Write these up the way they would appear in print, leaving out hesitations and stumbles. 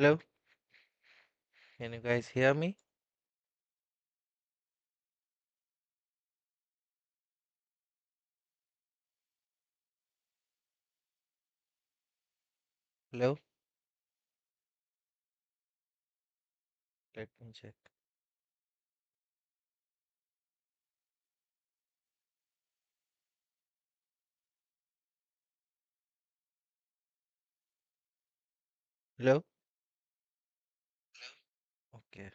Hello, can you guys hear me? Hello, let me check. Hello, okay.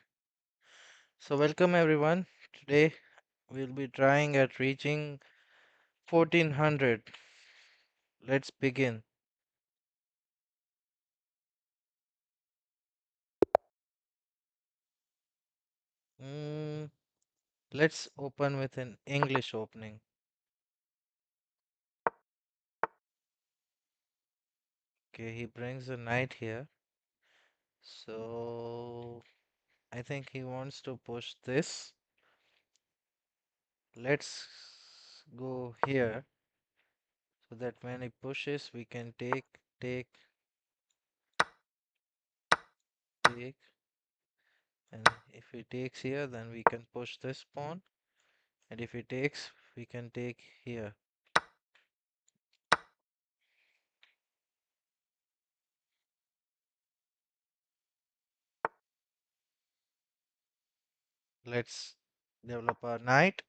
So, welcome everyone. Today we'll be trying at reaching 1400. Let's begin. Mm, let's open with an English opening. Okay, he brings a knight here. So, I think he wants to push this. Let's go here so that when he pushes, we can take, and if he takes here, then we can push this pawn, and if he takes, we can take here. Let's develop our knight.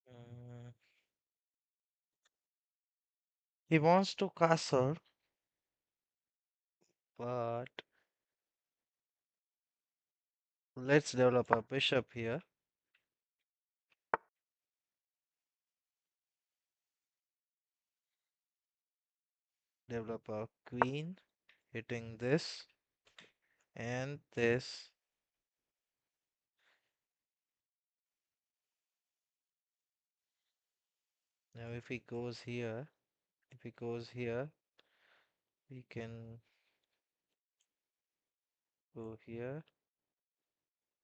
Mm, he wants to castle, but let's develop a bishop here. Develop a queen, hitting this and this. Now if he goes here, we can go here.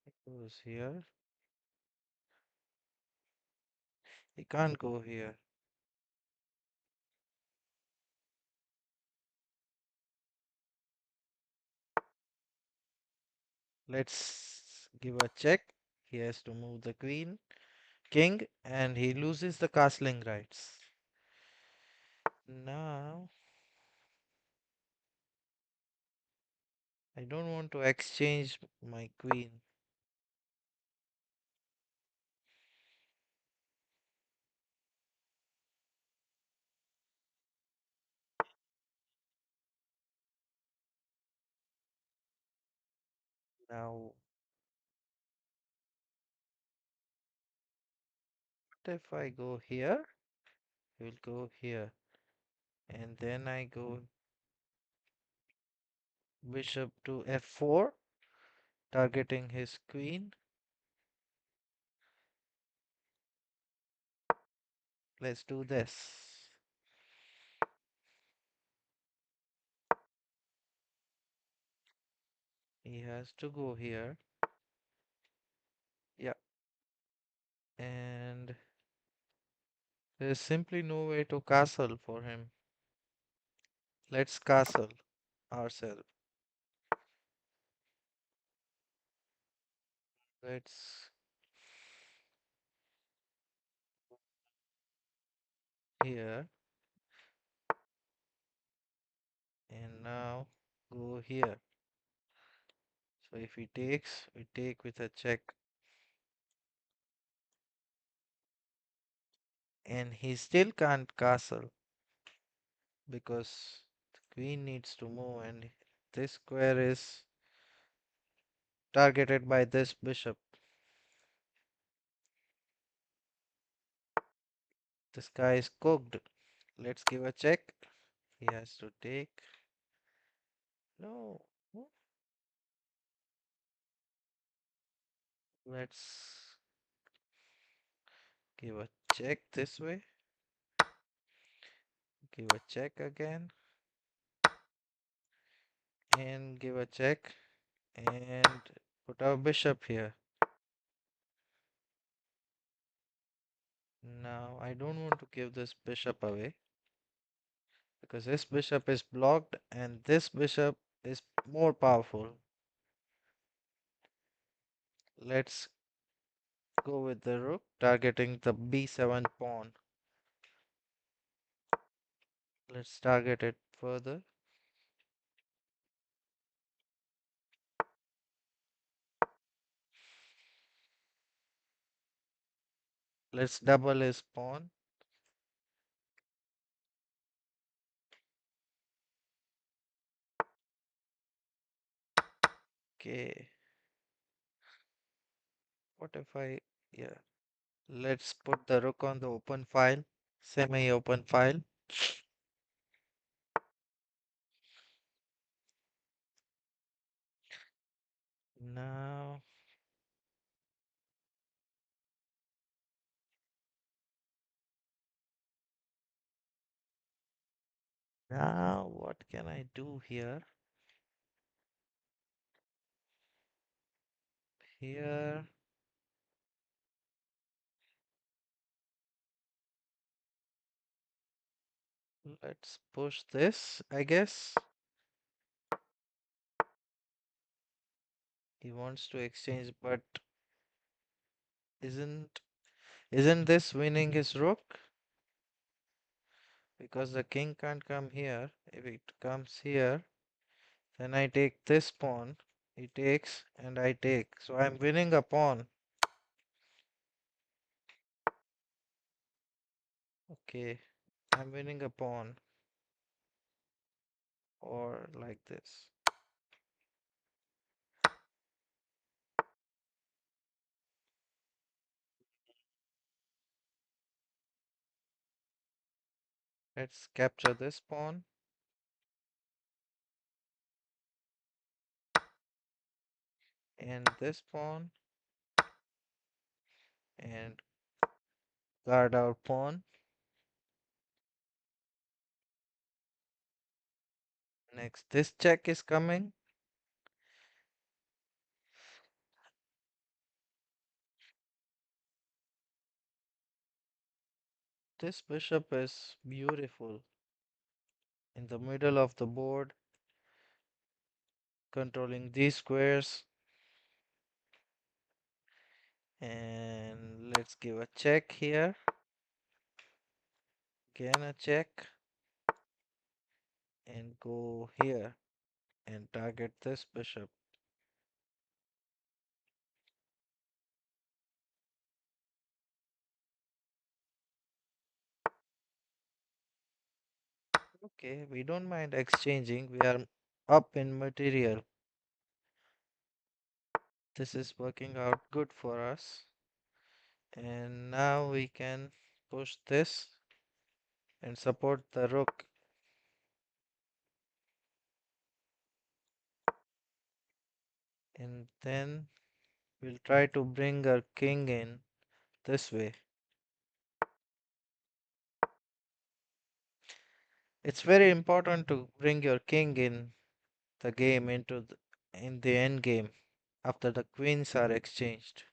He goes here. He can't go here. Let's give a check. He has to move the king, and he loses the castling rights. Now, I don't want to exchange my queen. Now, what if I go here? He will go here. And then I go bishop to f4, targeting his queen. Let's do this. He has to go here. Yeah. And there's simply no way to castle for him. Let's castle ourselves. Let's here. And now go here. So if he takes, we take with a check. And he still can't castle because the queen needs to move, and this square is targeted by this bishop. This guy is cooked. Let's give a check. He has to take. No. Let's give a check this way. Give a check again. And give a check. And put our bishop here. Now I don't want to give this bishop away because this bishop is blocked and this bishop is more powerful. Let's go with the rook, targeting the b7 pawn. Let's target it further. Let's double his pawn. Okay, what if yeah, let's put the rook on the open file, semi-open file. Now, now what can I do here? Here, let's push this, I guess. He wants to exchange, but isn't isn't this winning his rook? Because the king can't come here. If it comes here, then I take this pawn. He takes and I take. So I'm winning a pawn. Okay, I'm winning a pawn. Or like this. Let's capture this pawn. And this pawn. And guard our pawn. Next, this check is coming. This bishop is beautiful in the middle of the board, controlling these squares. And let's give a check here. Again a check. And go here and target this bishop. Okay, we don't mind exchanging. We are up in material. This is working out good for us. And now we can push this and support the rook. And then we'll try to bring our king in this way. It's very important to bring your king in the game in the end game after the queens are exchanged.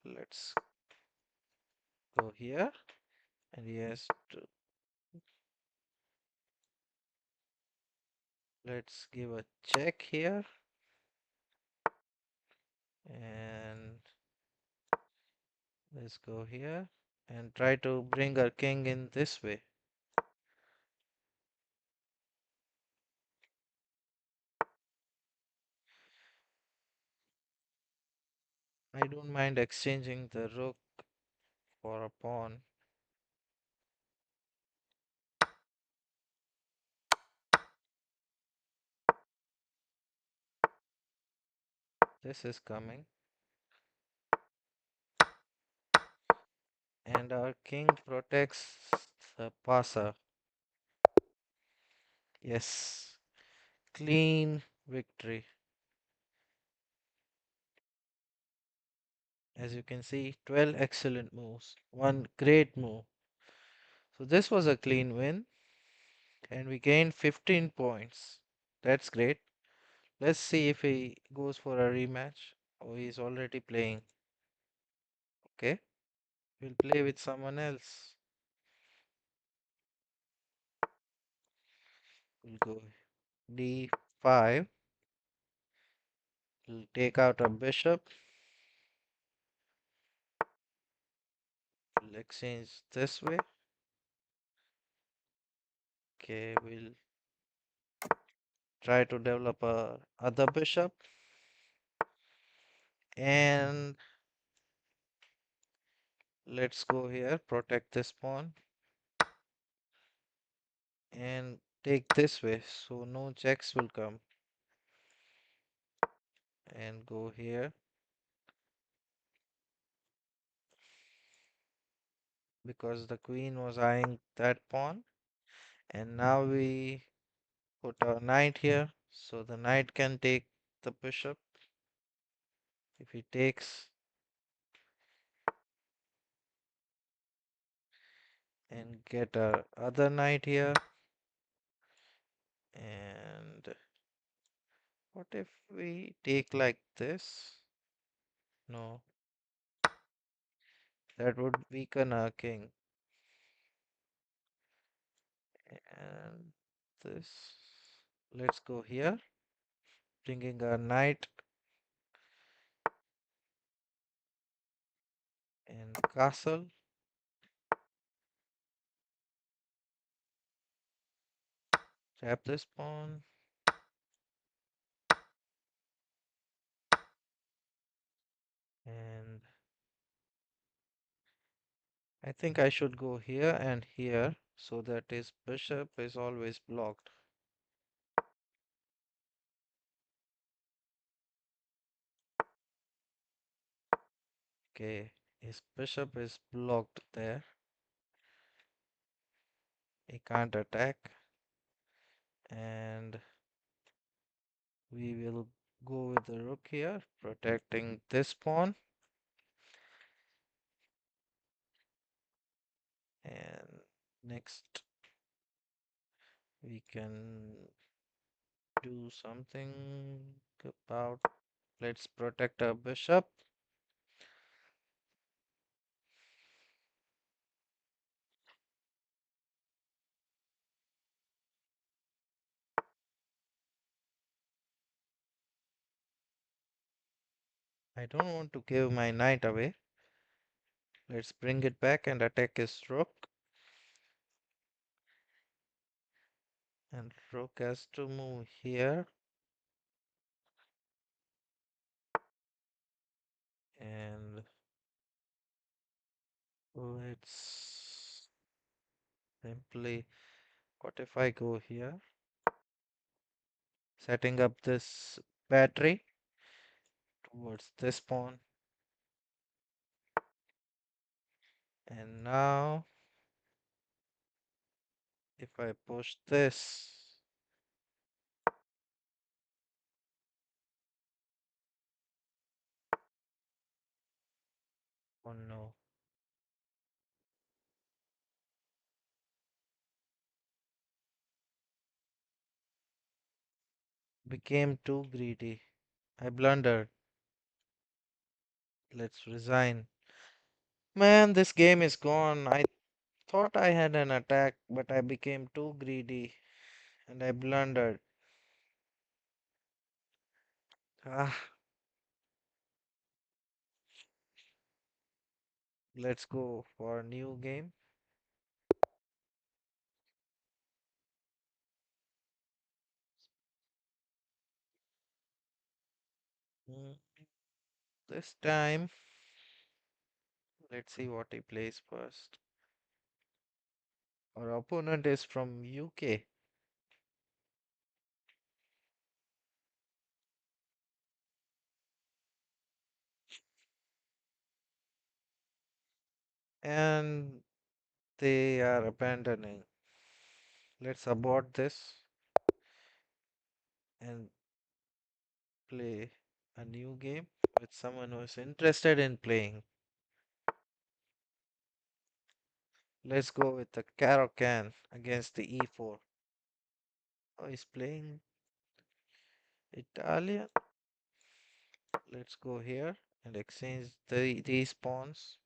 Let's go here and he has to let's give a check here and let's go here and try to bring our king in this way. I don't mind exchanging the rook for a pawn. This is coming. And our king protects the passer. Yes, clean victory. As you can see, 12 excellent moves, one great move. So this was a clean win and we gained 15 points. That's great. Let's see if he goes for a rematch. Oh, he's already playing. Okay, we'll play with someone else. We'll go d5. We'll take out a bishop. We'll exchange this way. Okay, we'll try to develop a other bishop. And let's go here, protect this pawn and take this way so no checks will come. And go here because the queen was eyeing that pawn. And now we put our knight here so the knight can take the bishop. If he takes and get our other knight here. And what if we take like this? No, that would weaken our king. And this, let's go here, bringing our knight and castle. Tap this pawn. And I think I should go here and here so that his bishop is always blocked. Okay, his bishop is blocked there. He can't attack. And we will go with the rook here, protecting this pawn. And next, we can do something about, let's protect our bishop. I don't want to give my knight away. Let's bring it back and attack his rook. And rook has to move here. And let's simply, what if I go here? Setting up this battery towards this pawn. And now, if I push this, oh no, became too greedy. I blundered. Let's resign. Man, this game is gone. I thought I had an attack, but I became too greedy and I blundered. Ah, let's go for a new game. Mm, This time, let's see what he plays first. Our opponent is from UK. And they are abandoning. Let's abort this and play a new game with someone who is interested in playing. Let's go with the Caro-Can against the E4. Oh, he's playing Italian. Let's go here and exchange these pawns.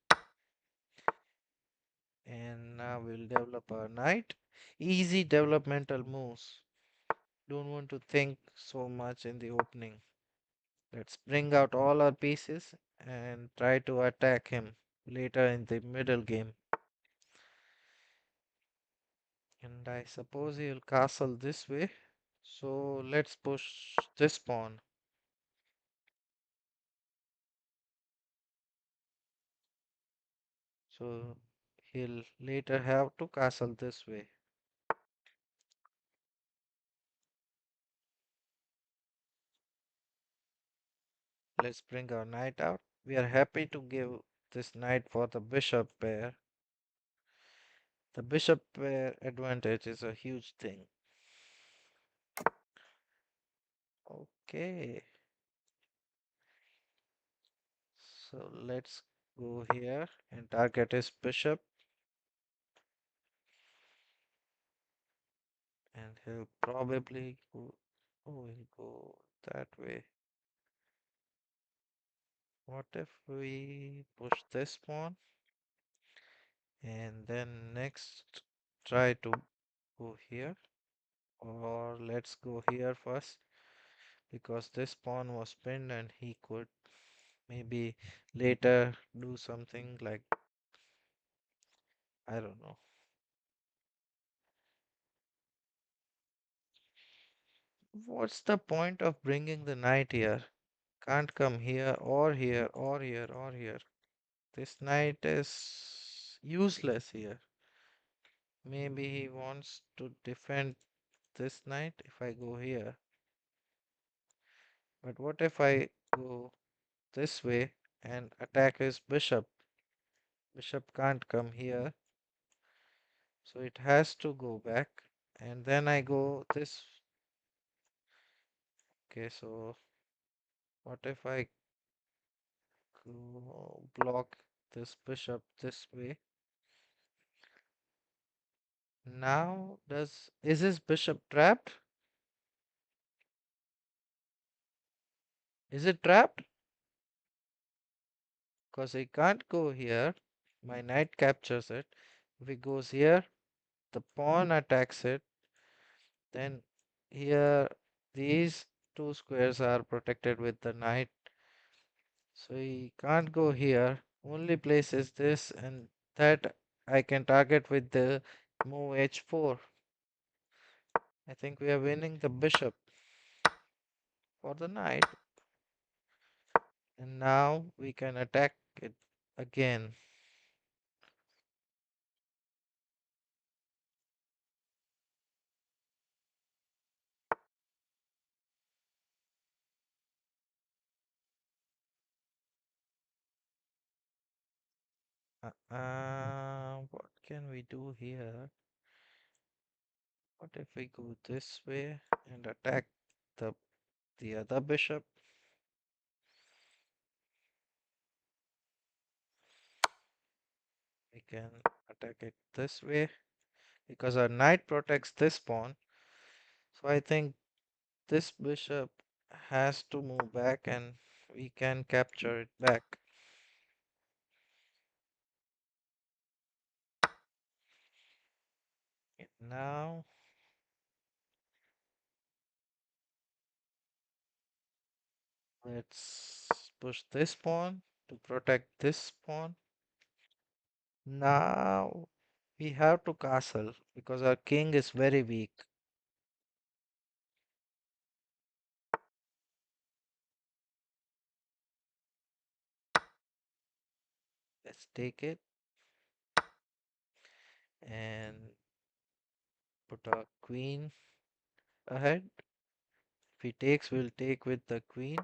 And now we'll develop our knight. Easy developmental moves. Don't want to think so much in the opening. Let's bring out all our pieces and try to attack him later in the middle game. And I suppose he'll castle this way. So let's push this pawn. So he'll later have to castle this way. Let's bring our knight out. We are happy to give this knight for the bishop pair. The bishop pair advantage is a huge thing. Okay, so let's go here and target his bishop, and he'll probably go, oh, he'll go that way. What if we push this pawn and then next try to go here, or let's go here first because this pawn was pinned and he could maybe later do something like, I don't know. What's the point of bringing the knight here? Can't come here or here or here or here. This knight is useless here. Maybe he wants to defend this knight if I go here. But what if I go this way and attack his bishop? Bishop can't come here, so it has to go back. And then I go this. Okay, so what if I go block this bishop this way? Now, is his bishop trapped? Is it trapped? Because he can't go here. My knight captures it. If he goes here, the pawn attacks it. Then here, these two squares are protected with the knight. So he can't go here. Only place is this, and that I can target with the move h4. I think we are winning the bishop for the knight. And now we can attack it again. What can we do here? What if we go this way and attack the the other bishop? We can attack it this way because our knight protects this pawn. So I think this bishop has to move back and we can capture it back. Now let's push this pawn to protect this pawn. Now we have to castle because our king is very weak. Let's take it and put our queen ahead. If he takes, we'll take with the queen.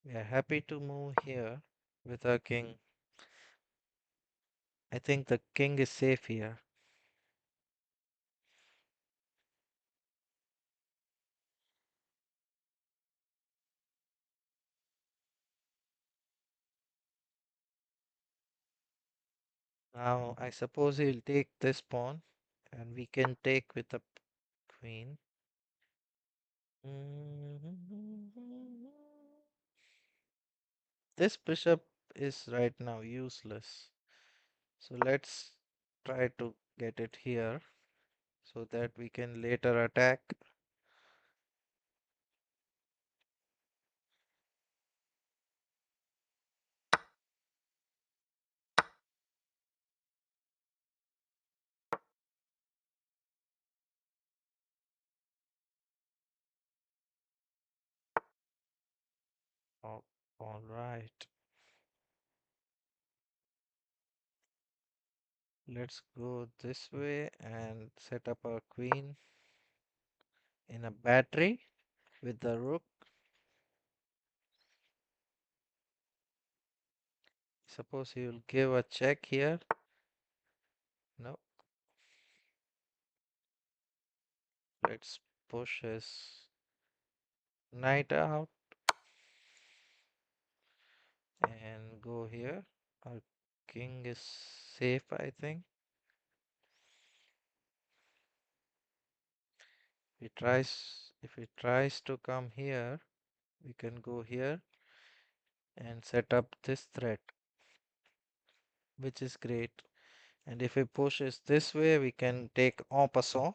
We are happy to move here with our king. I think the king is safe here. Now, I suppose he'll take this pawn, and we can take with the queen. This bishop is right now useless. So let's try to get it here so that we can later attack. Oh, all right. Let's go this way and set up our queen in a battery with the rook. Suppose he will give a check here. No, let's push his knight out and go here. Our king is safe, I think. If he tries to come here, we can go here and set up this threat, which is great. And if he pushes this way, we can take en passant.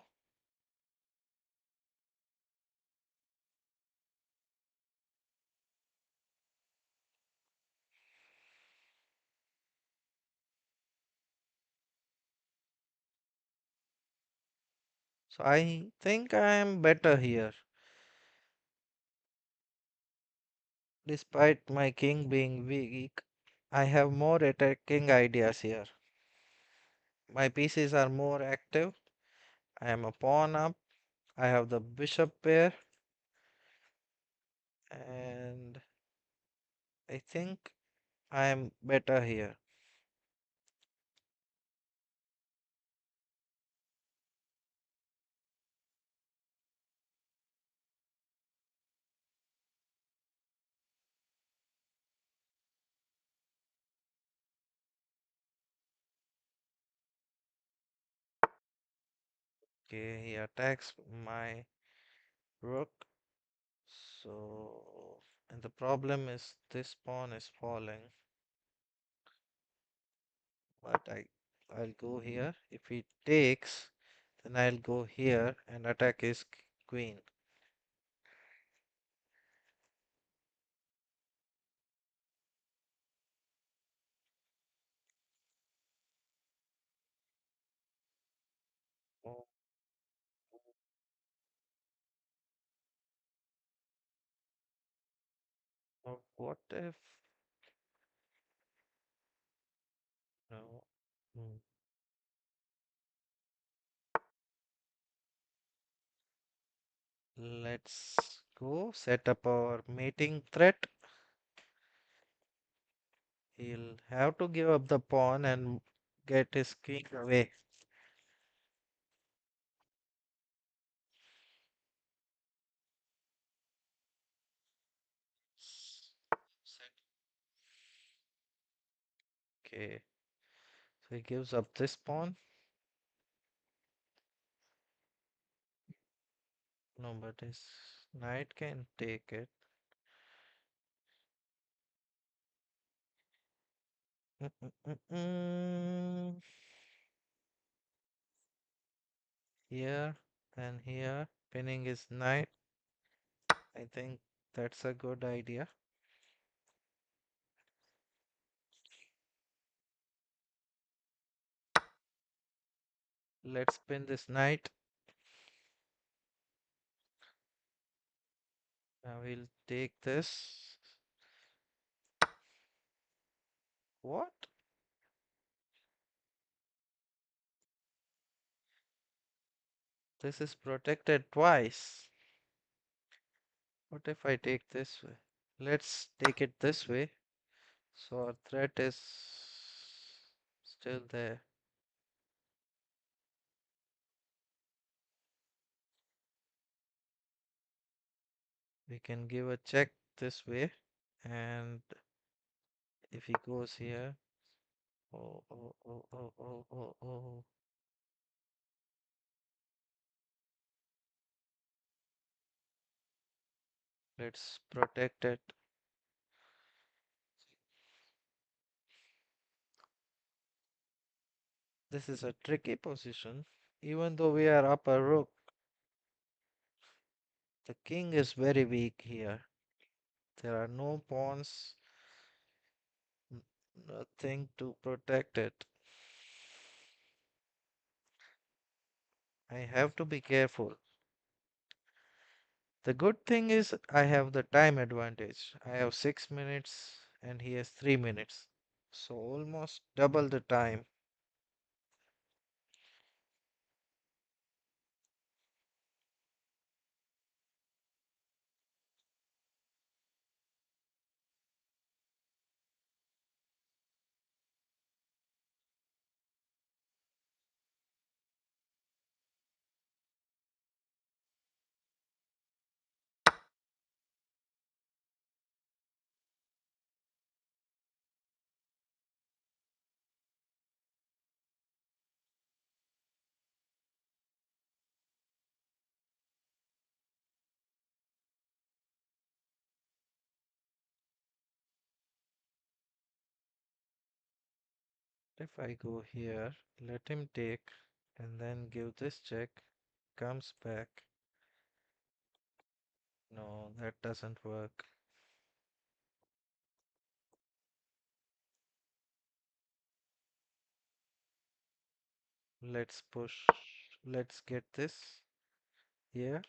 So I think I am better here, despite my king being weak. I have more attacking ideas here. My pieces are more active. I am a pawn up. I have the bishop pair, and I think I am better here. Okay, he attacks my rook. So, and the problem is this pawn is falling. But I'll go here. If he takes, then I'll go here and attack his queen. Oh, what if no? Hmm. Let's go set up our mating threat. He'll have to give up the pawn and get his king away. Okay, so he gives up this pawn. No, but his knight can take it. Mm, mm, mm, mm. Here and here, pinning his knight. I think that's a good idea. Let's pin this knight. Now we'll take this. What? This is protected twice. What if I take this way? Let's take it this way. So our threat is still there. We can give a check this way. And if he goes here, Oh, oh, oh, oh, oh, oh, oh. Let's protect it. This is a tricky position. Even though we are up a rook, the king is very weak here. There are no pawns, n- nothing to protect it. I have to be careful. The good thing is I have the time advantage. I have 6 minutes and he has 3 minutes. So almost double the time. If I go here, let him take and then give this check, comes back. No, that doesn't work. Let's push. Let's get this here.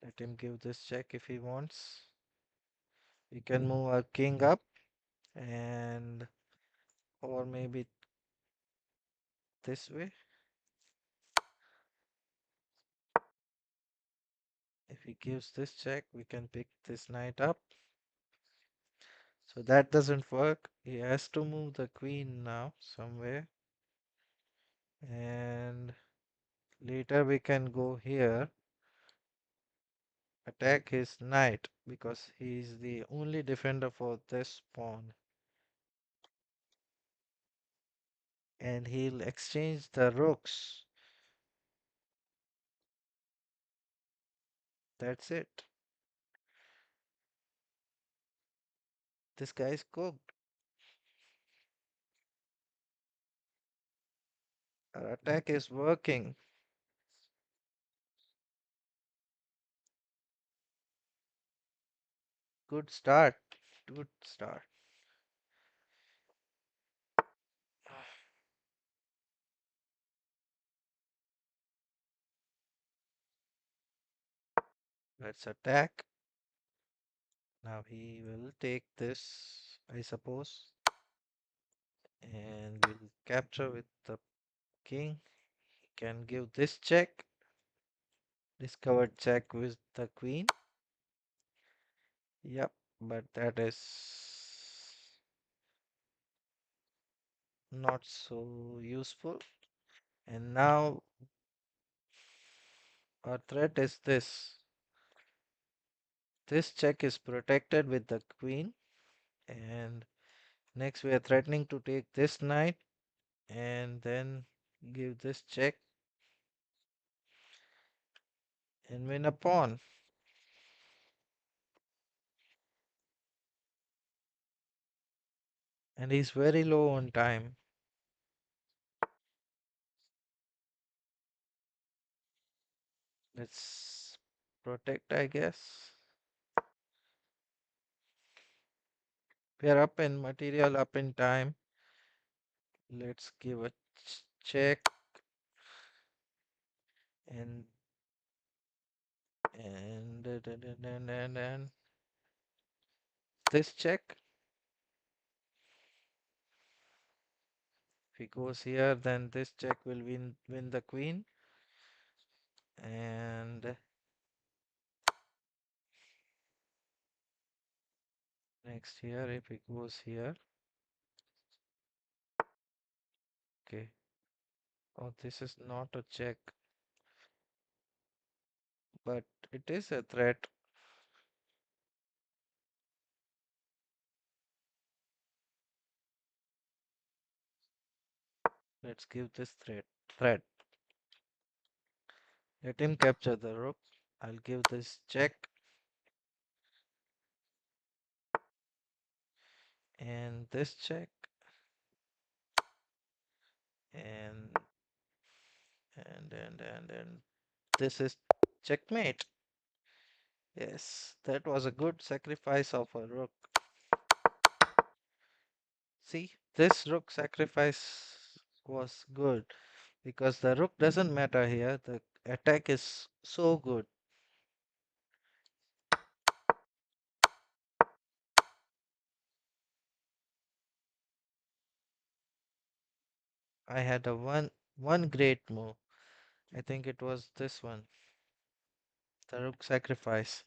Let him give this check if he wants. We can move our king up and or maybe this way. If he gives this check, we can pick this knight up. So that doesn't work. He has to move the queen now somewhere. And later we can go here, attack his knight because he's the only defender for this pawn. And he'll exchange the rooks. That's it. This guy's cooked. Our attack is working. Good start. Good start. Let's attack. Now he will take this, I suppose, and will capture with the king. He can give this check. Discovered check with the queen. Yep, but that is not so useful. And now our threat is this. This check is protected with the queen. And next we are threatening to take this knight and then give this check and win a pawn. And he's very low on time. Let's protect, I guess. We are up in material, up in time. Let's give a check and and this check. If he goes here, then this check will win the queen. And next here, if he goes here, okay. Oh, this is not a check, but it is a threat. Let's give this threat. Let him capture the rook. I'll give this check and this check and and this is checkmate. Yes, that was a good sacrifice of a rook. See, this rook sacrifice was good because the rook doesn't matter here. The attack is so good. I had a one great move. I think it was this one, the rook sacrifice.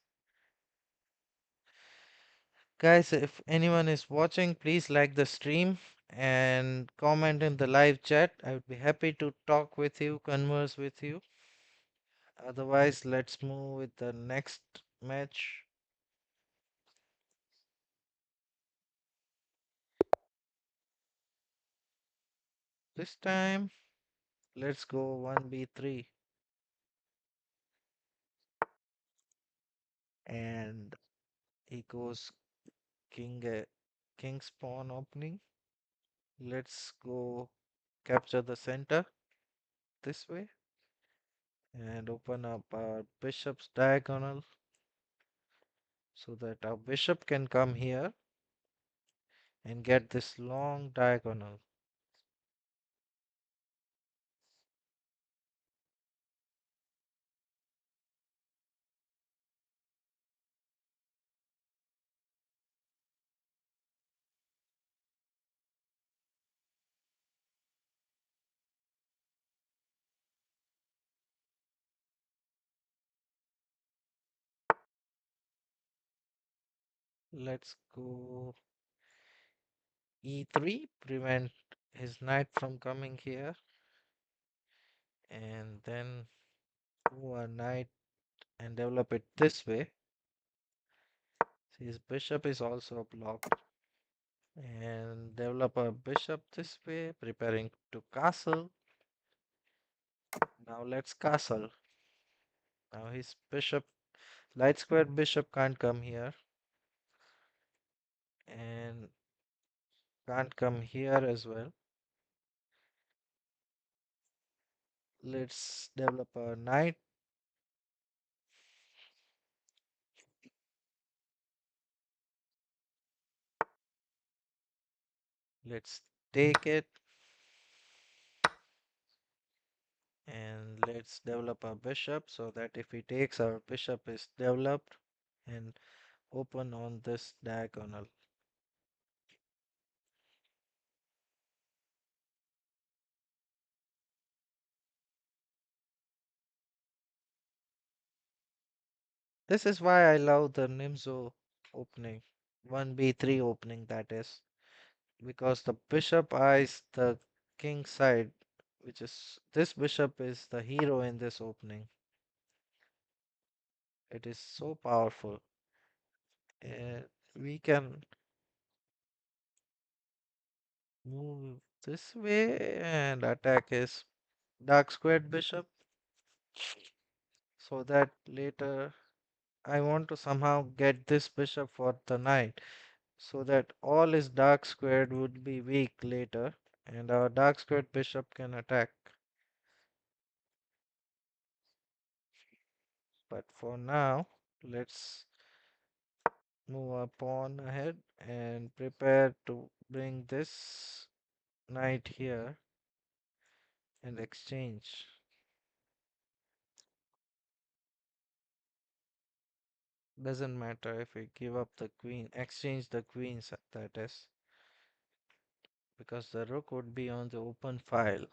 Guys, if anyone is watching, please like the stream and comment in the live chat. I would be happy to talk with you, converse with you. Otherwise, let's move with the next match. This time, let's go 1b3 and he goes king pawn opening. Let's go capture the center this way and open up our bishop's diagonal so that our bishop can come here and get this long diagonal. Let's go e3, prevent his knight from coming here, and then move a knight and develop it this way. See, his bishop is also blocked. And develop a bishop this way, preparing to castle. Now let's castle. Now his bishop, light square bishop can't come here and can't come here as well. Let's develop a knight. Let's take it and let's develop a bishop so that if he takes, our bishop is developed and open on this diagonal. This is why I love the Nimzo opening, 1b3 opening that is, because the bishop eyes the king side, which is this bishop is the hero in this opening. It is so powerful. And we can move this way and attack his dark squared bishop so that later I want to somehow get this bishop for the knight so that all his dark squared would be weak later and our dark squared bishop can attack. But for now, let's move a pawn ahead and prepare to bring this knight here and exchange. Doesn't matter if we give up the queen, exchange the queens, that is, because the rook would be on the open file.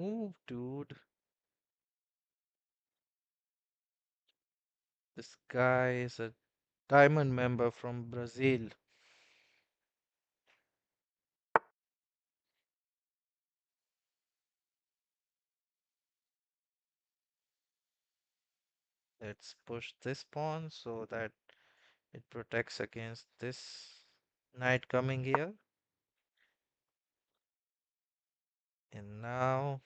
Move, dude. This guy is a diamond member from Brazil. Let's push this pawn so that it protects against this knight coming here. And now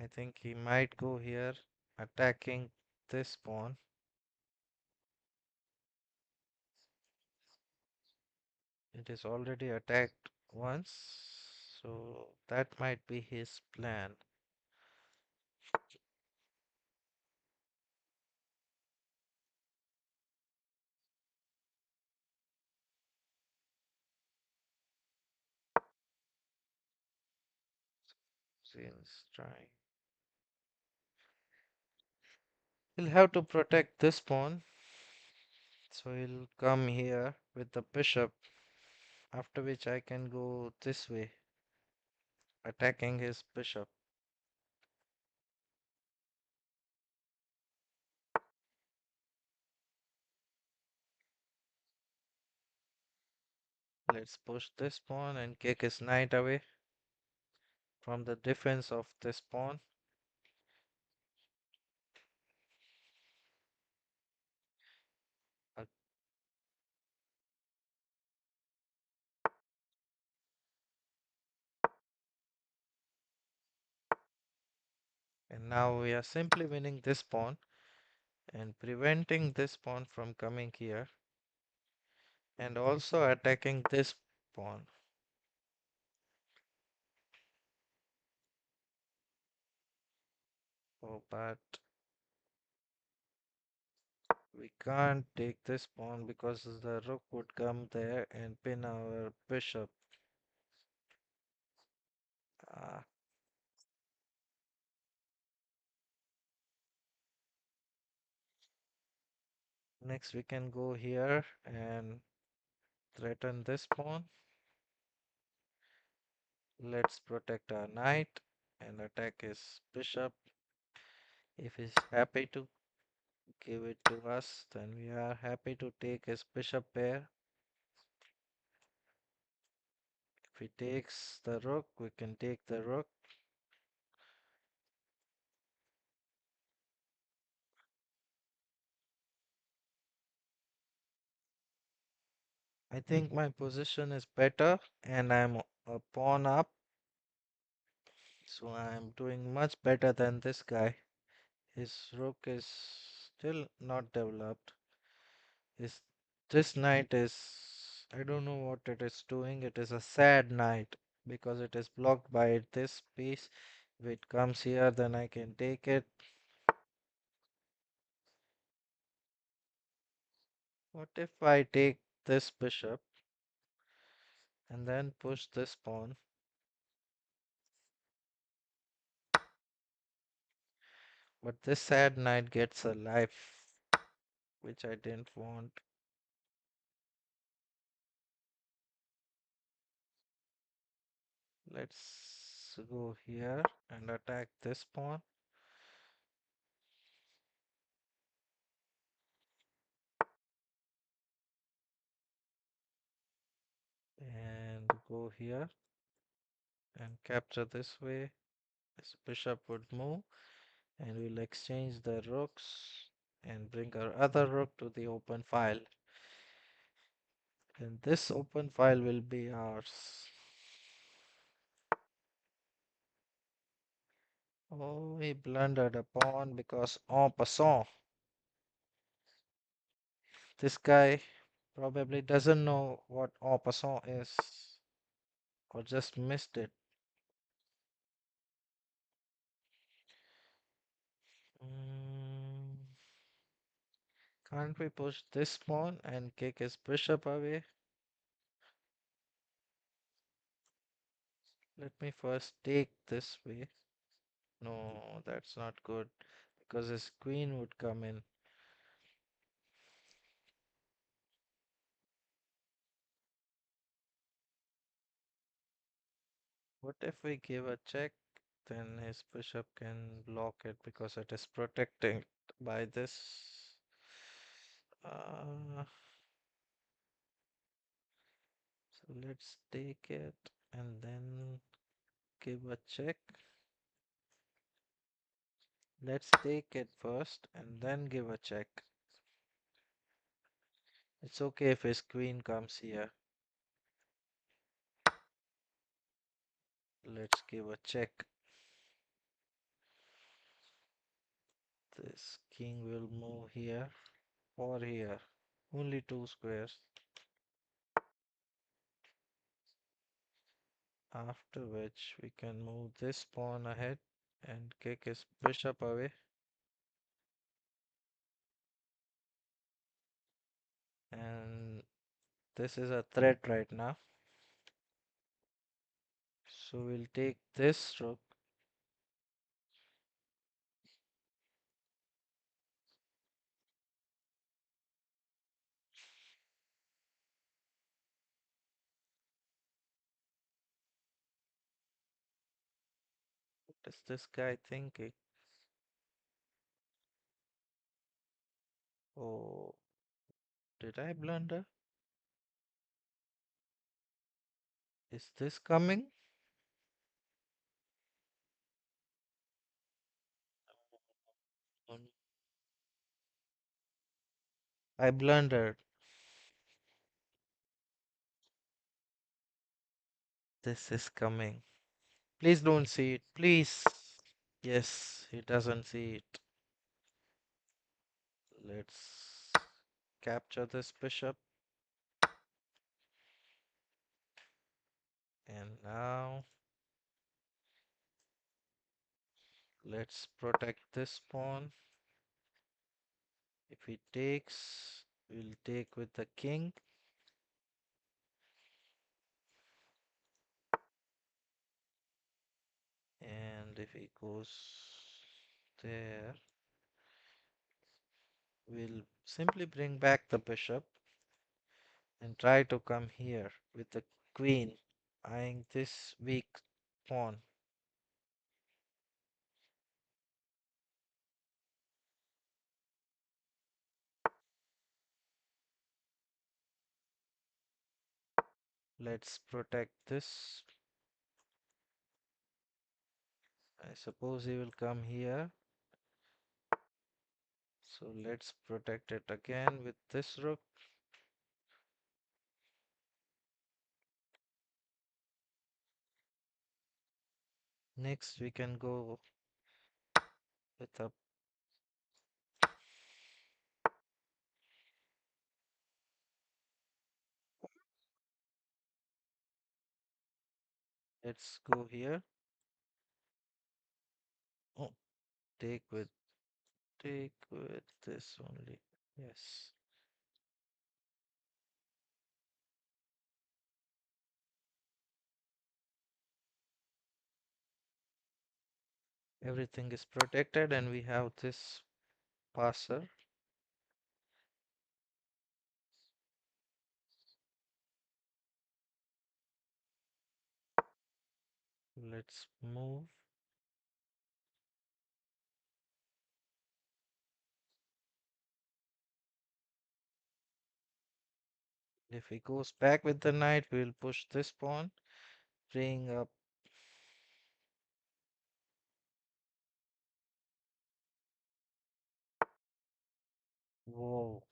I think he might go here attacking this pawn. It is already attacked once, so that might be his plan. Since trying. He'll have to protect this pawn, so he'll come here with the bishop, after which I can go this way, attacking his bishop. Let's push this pawn and kick his knight away from the defense of this pawn. Uh, And now we are simply winning this pawn and preventing this pawn from coming here and also attacking this pawn. Oh, but we can't take this pawn because the rook would come there and pin our bishop. Ah, next we can go here and threaten this pawn. Let's protect our knight and attack his bishop. If he's happy to give it to us, then we are happy to take his bishop pair. If he takes the rook, we can take the rook. I think my position is better and I'm a pawn up, so I'm doing much better than this guy. His rook is still not developed. His this knight is, I don't know what it is doing. It is a sad knight because it is blocked by this piece. If it comes here, then I can take it. What if I take this bishop and then push this pawn? But this sad knight gets a life, which I didn't want. Let's go here and attack this pawn. And go here and capture this way. This bishop would move and we'll exchange the rooks and bring our other rook to the open file. And this open file will be ours. Oh, he blundered a pawn because en passant. This guy probably doesn't know what en passant is or just missed it. Mm, can't we push this pawn and kick his bishop away? Let me first take this way. No, that's not good because his queen would come in. What if we give a check? Then his bishop can block it because it is protected by this. Uh, so let's take it and then give a check. Let's take it first and then give a check. It's okay if his queen comes here. Let's give a check. This king will move here or here. Only two squares. After which we can move this pawn ahead and kick his bishop away. And this is a threat right now. So we'll take this rook. What is this guy thinking? Oh, did I blunder? Is this coming? Oh, no. I blundered. This is coming. Please don't see it. Please. Yes, he doesn't see it. Let's capture this bishop. And now let's protect this pawn. If he takes, we'll take with the king. And if he goes there, we'll simply bring back the bishop and try to come here with the queen eyeing this weak pawn. Let's protect this. I suppose he will come here. So let's protect it again with this rook. Next we can go with a let's go here. Oh, take with this only. Yes. Everything is protected and we have this passer. Let's move. If he goes back with the knight, we'll push this pawn, freeing up. Whoa,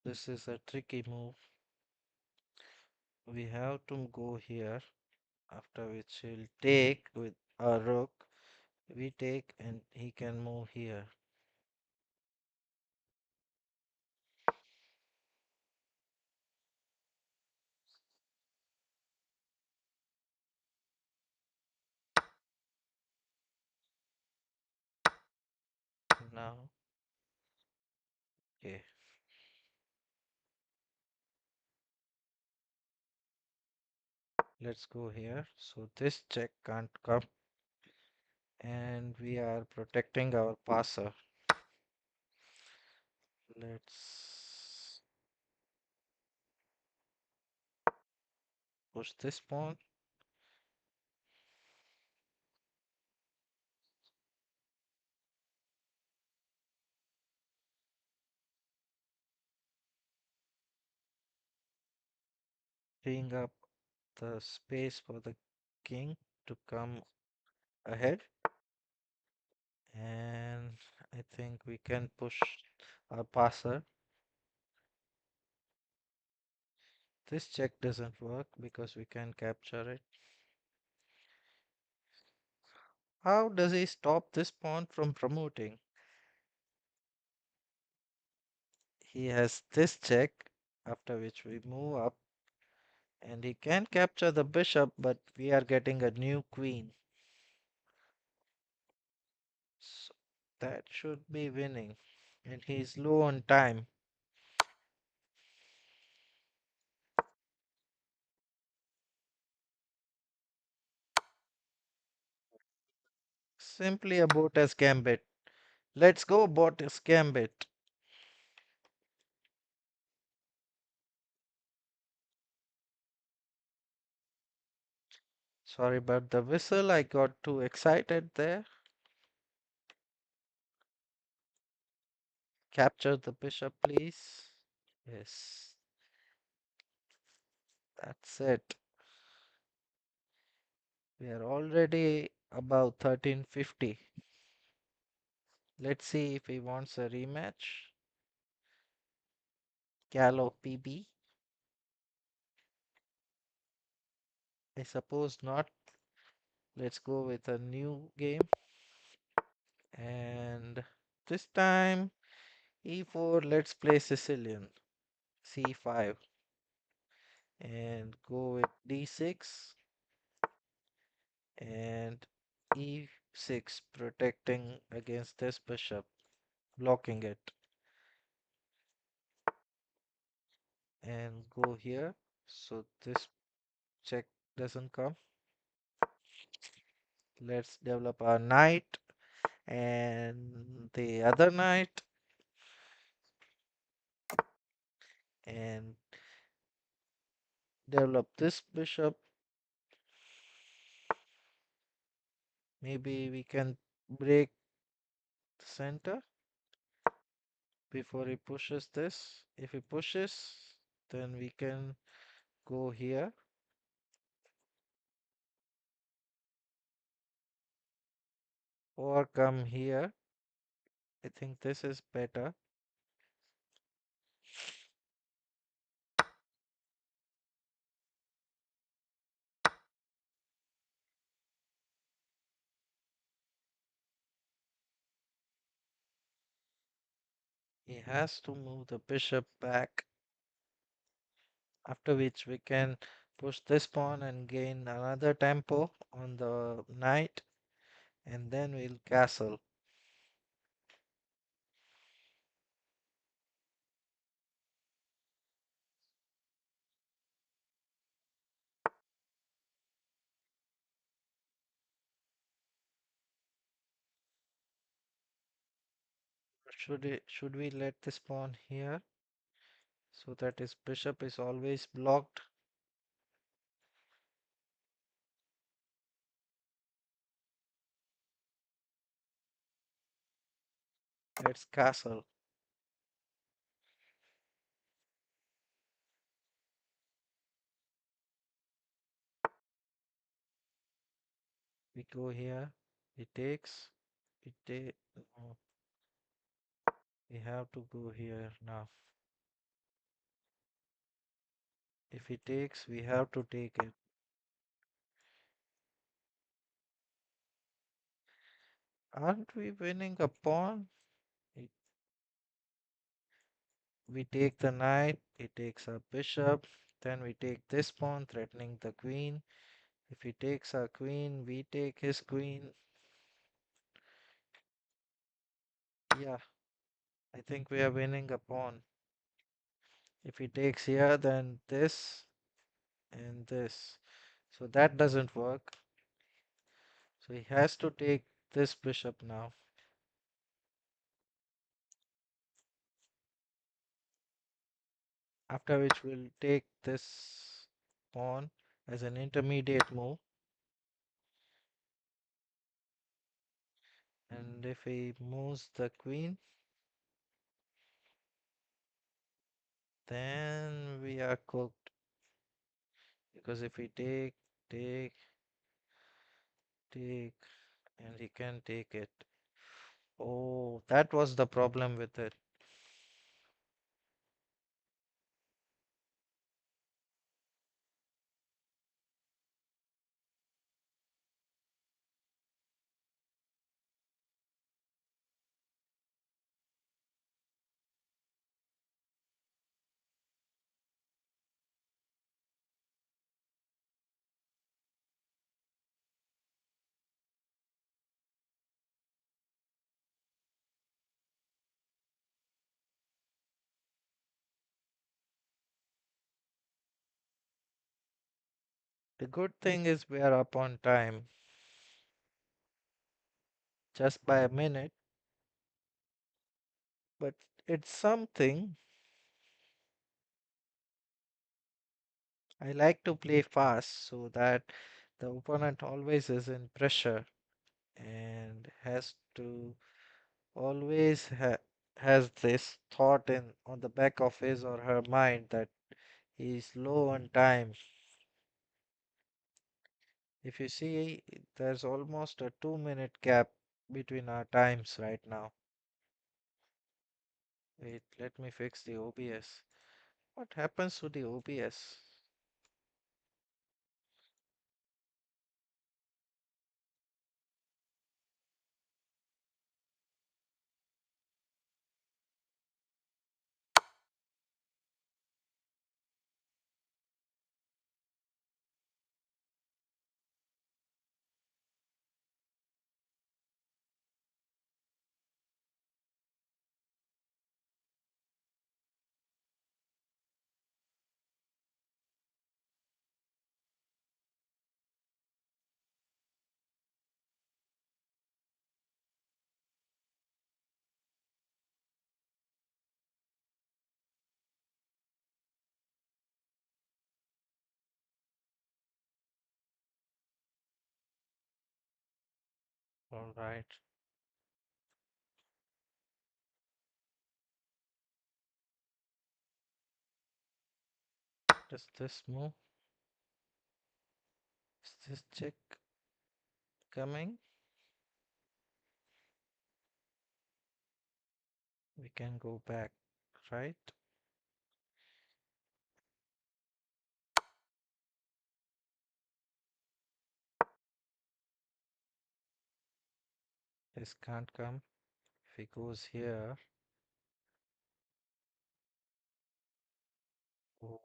this is a tricky move. We have to go here, after which he'll take with a rook. We take and he can move here. Now, okay, let's go here. So this check can't come, and we are protecting our passer. Let's Push this pawn. Freeing up the space for the king to come ahead. And I think we can push our passer. This check doesn't work because we can capture it. How does he stop this pawn from promoting? He has this check, after which we move up, and he can capture the bishop, but we are getting a new queen. So that should be winning. And he's low on time. Simply a Botas gambit. Let's go, Botas gambit. Sorry about the whistle, I got too excited there. Capture the bishop, please. Yes, that's it. We are already about 1350. Let's see if he wants a rematch. Gallo PB. I suppose not. Let's go with a new game. And this time, E4, let's play Sicilian. C5. And go with D6. And E6, protecting against this bishop, blocking it. And go here. So this check doesn't come. Let's develop our knight and the other knight and develop this bishop. Maybe we can break the center before he pushes this. If he pushes, then we can go here or come here. I think this is better. He has to move the bishop back, after which we can push this pawn and gain another tempo on the knight, and then we'll castle. Should we let this pawn here so that his bishop is always blocked? Let's castle. We go here. He takes. We take. No, we have to go here now. If he takes, we have to take it. Aren't we winning a pawn? It, we take the knight. He takes our bishop. Then we take this pawn, threatening the queen. If he takes our queen, we take his queen. Yeah, I think we are winning a pawn. If he takes here, then this and this. So that doesn't work. So he has to take this bishop now. After which we'll take this pawn as an intermediate move. And if he moves the queen, then we are cooked. Because if we take, take, and he can take it. Oh, that was the problem with it. The good thing is we are up on time, just by a minute, but it's something. I like to play fast so that the opponent always is in pressure and has to always has this thought in on the back of his or her mind that he's low on time. If you see, there's almost a 2 minute gap between our times right now. Wait, let me fix the OBS. What happens to the OBS? All right, does this move? Is this check coming? We can go back, right? This can't come. If he goes here, oh,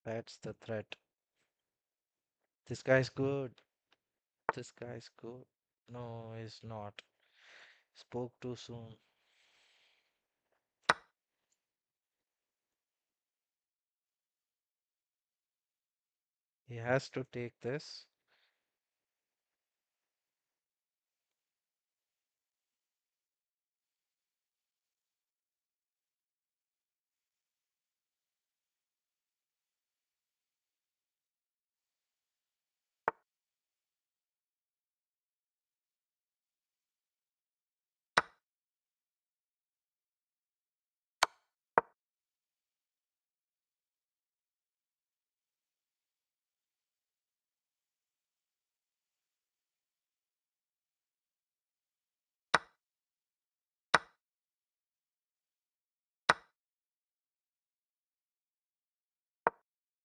that's the threat. This guy's good. This guy's good. No, he's not. Spoke too soon. He has to take this.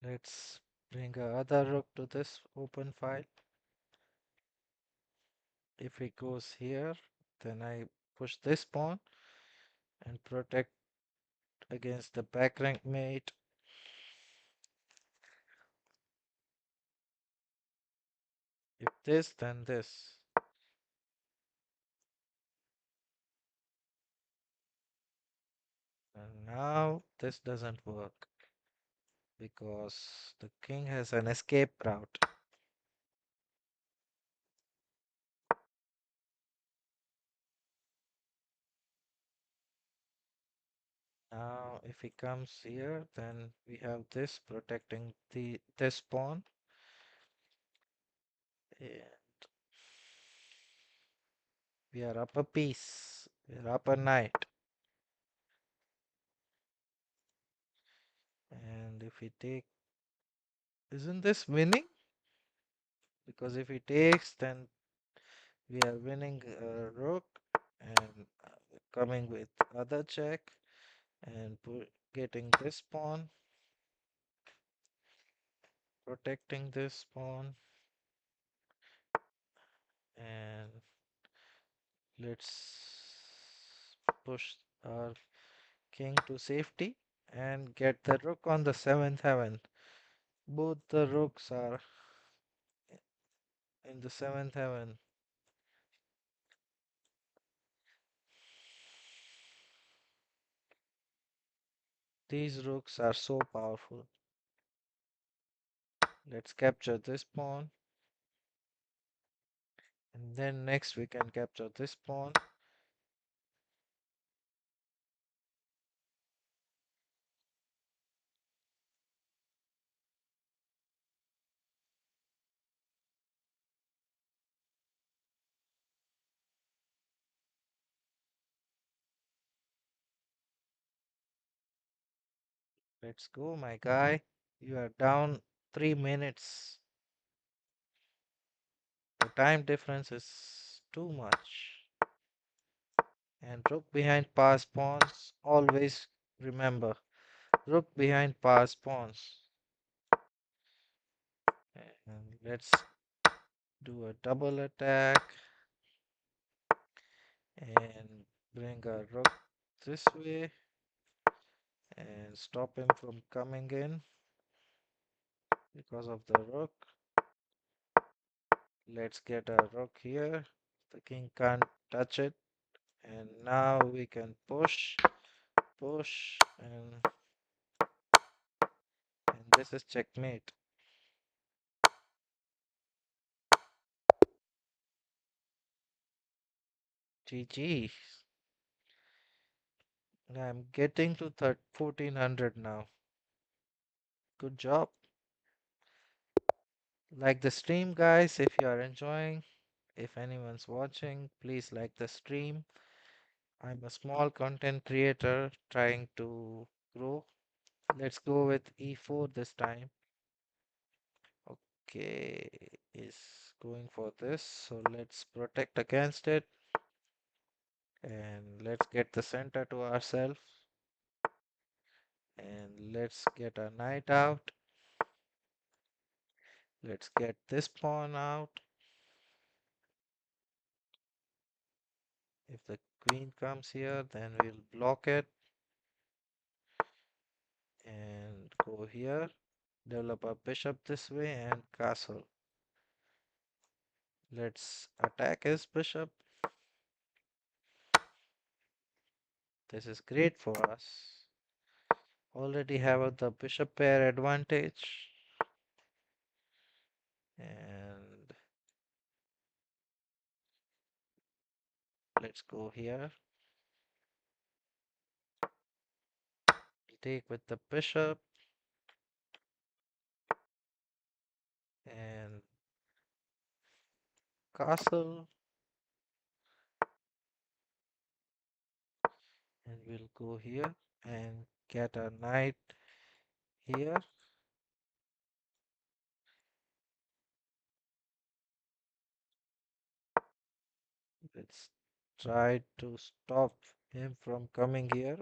Let's bring a other rook to this open file. If he goes here, then I push this pawn and protect against the back rank mate. If this, then this. And now this doesn't work because the king has an escape route. Now, if he comes here, then we have this protecting the this pawn. And we are up a piece. We are up a knight. And if he take, isn't this winning? Because if he takes, then we are winning rook and coming with other check and getting this pawn, protecting this pawn, and let's push our king to safety and get the rook on the seventh heaven. Both the rooks are in the seventh heaven. These rooks are so powerful. Let's capture this pawn, and then next we can capture this pawn. Let's go, my guy. You are down 3 minutes. The time difference is too much. And rook behind pass pawns. Always remember, rook behind pass pawns. And let's do a double attack and bring our rook this way and stop him from coming in because of the rook. Let's get a rook here. The king can't touch it. And now we can push, and this is checkmate. GG. I'm getting to 1400 now. Good job. Like the stream, guys, if you are enjoying. If anyone's watching, please like the stream. I'm a small content creator trying to grow. Let's go with e4 this time. Okay, is going for this. So let's protect against it. And let's get the center to ourselves. And let's get a knight out. Let's get this pawn out. If the queen comes here, then we'll block it and go here. Develop a bishop this way and castle. Let's attack his bishop. This is great for us. Already have the bishop pair advantage. And let's go here. Take with the bishop and castle. And we'll go here and get a knight here. Let's try to stop him from coming here.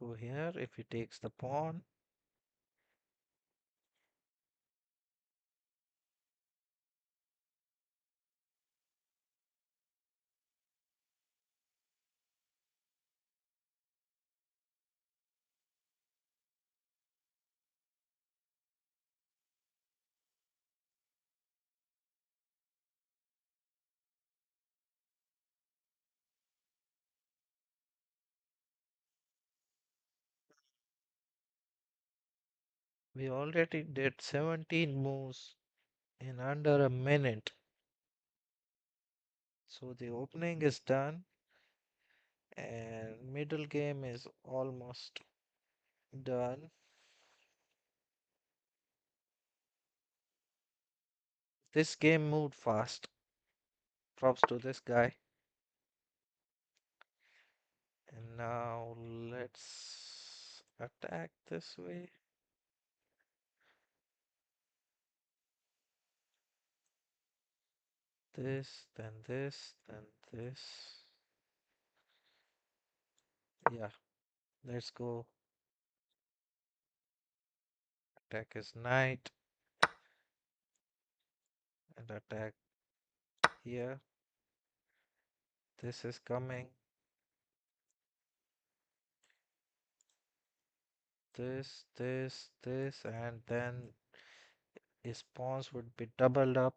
Go here if he takes the pawn. We already did 17 moves in under a minute. So the opening is done and middle game is almost done. This game moved fast. Props to this guy. And now let's attack this way. Then this. Yeah, let's go. Attack is knight and attack here. This is coming. This, and then his pawns would be doubled up.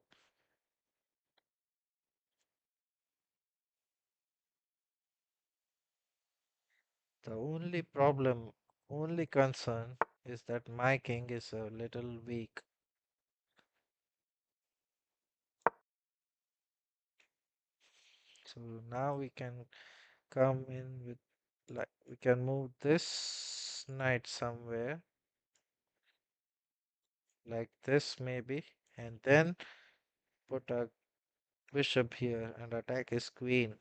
The only problem, only concern is that my king is a little weak. So now we can come in with, like, we can move this knight somewhere like this maybe, and then put a bishop here and attack his queen.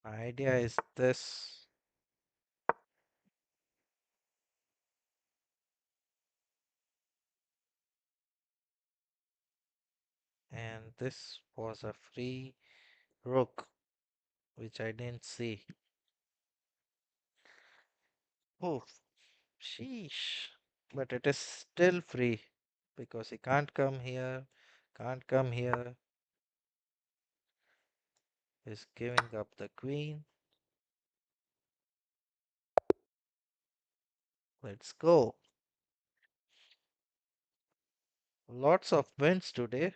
My idea is this, and this was a free rook, which I didn't see. Oh, sheesh. But it is still free because he can't come here, can't come here. He's giving up the queen. Let's go. Lots of wins today.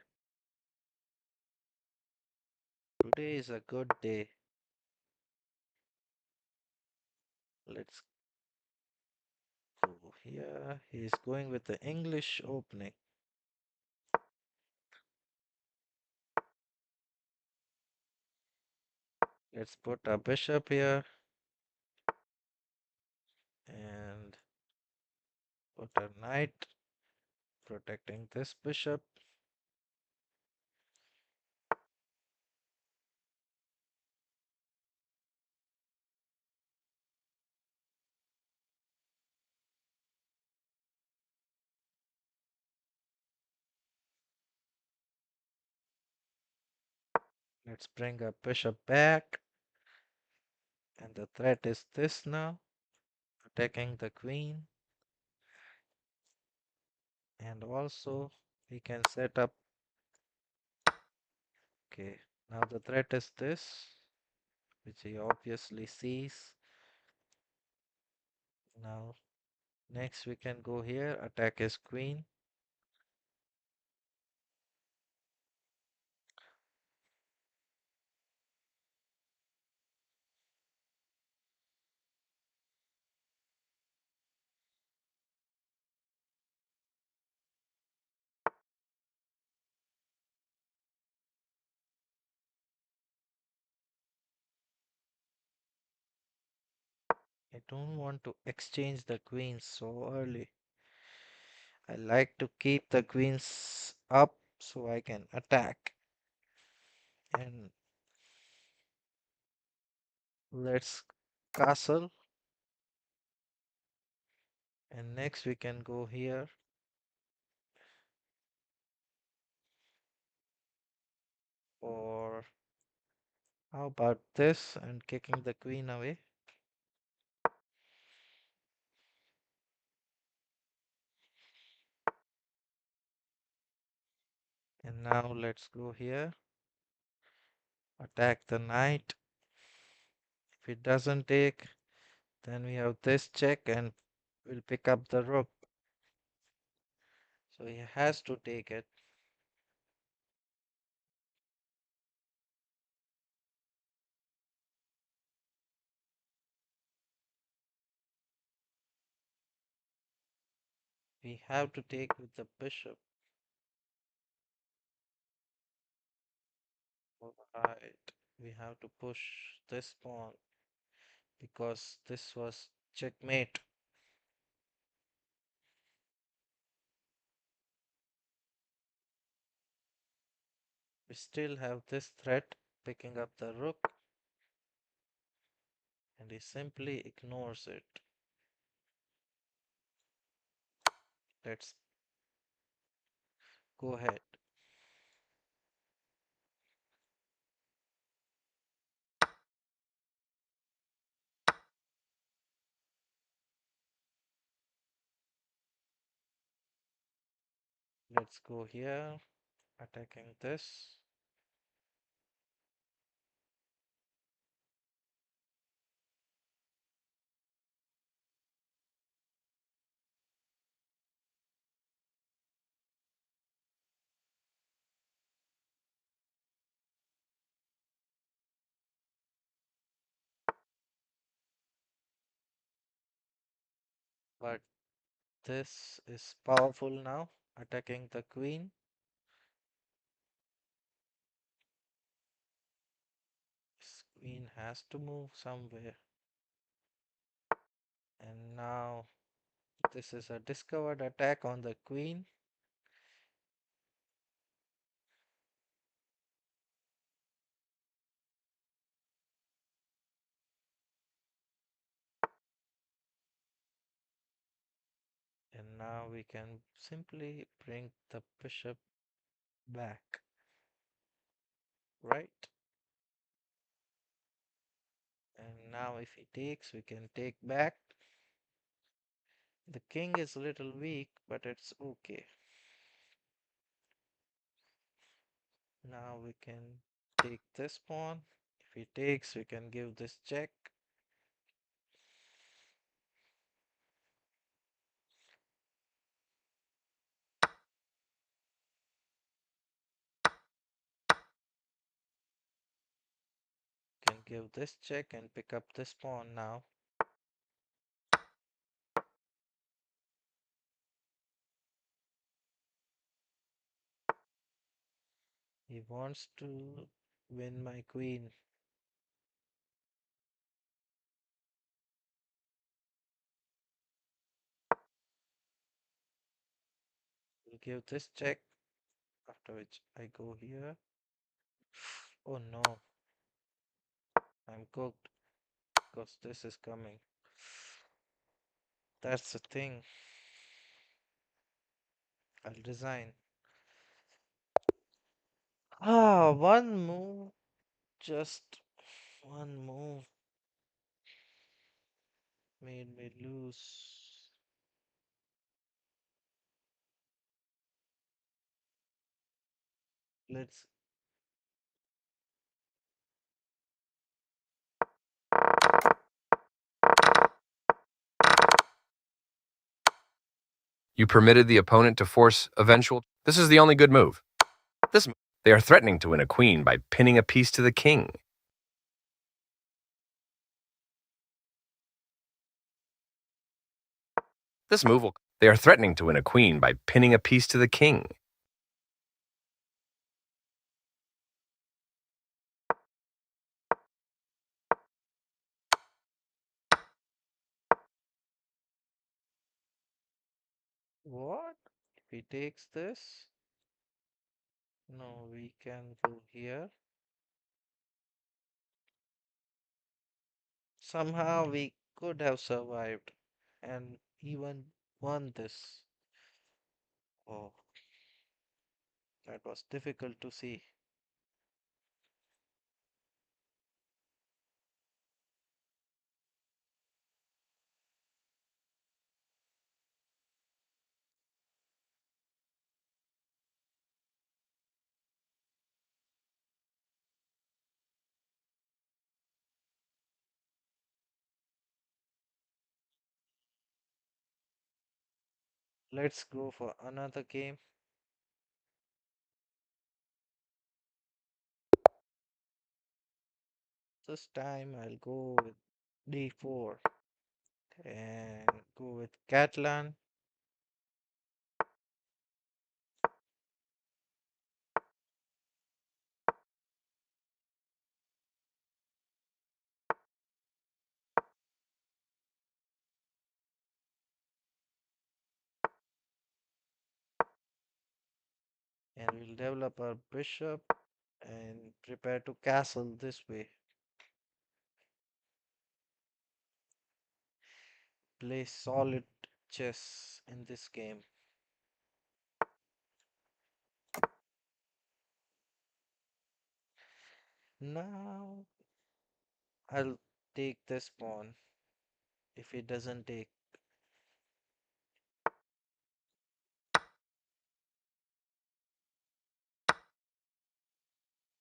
Today is a good day. Let's go here. He's going with the English opening. Let's put a bishop here and put a knight protecting this bishop. Let's bring a bishop back. And the threat is this now, attacking the queen. And also we can set up, okay, now the threat is this, which he obviously sees. Now next we can go here, attack his queen. I don't want to exchange the queens so early. I like to keep the queens up so I can attack. And let's castle. And next we can go here. Or how about this and kicking the queen away? And now let's go here. Attack the knight. If it doesn't take, Then we have this check and we'll pick up the rook. So he has to take it. We have to take with the bishop. Alright. We have to push this pawn because this was checkmate. We still have this threat picking up the rook and he simply ignores it. Let's go ahead. Let's go here, attacking this. But this is powerful now, attacking the queen. This queen has to move somewhere. And now this is a discovered attack on the queen. And now we can simply bring the bishop back, right? And now if he takes, we can take back. The king is a little weak, but it's okay. Now we can take this pawn. If he takes, we can give this check. Can give this check and pick up this pawn now. He wants to win my queen. We'll give this check, after which I go here. Oh no, I'm cooked because this is coming. That's the thing. I'll resign. One move, just one move made me lose. Let's You permitted the opponent to force eventual. This is the only good move. This They are threatening to win a queen by pinning a piece to the king. This move will. They are threatening to win a queen by pinning a piece to the king. what? If he takes this, no, we can go here. Somehow we could have survived and even won this. Oh, that was difficult to see. Let's go for another game. This time I'll go with d4 and go with Catalan. And we'll develop our bishop and prepare to castle this way. Play solid chess in this game. Now I'll take this pawn if he doesn't take,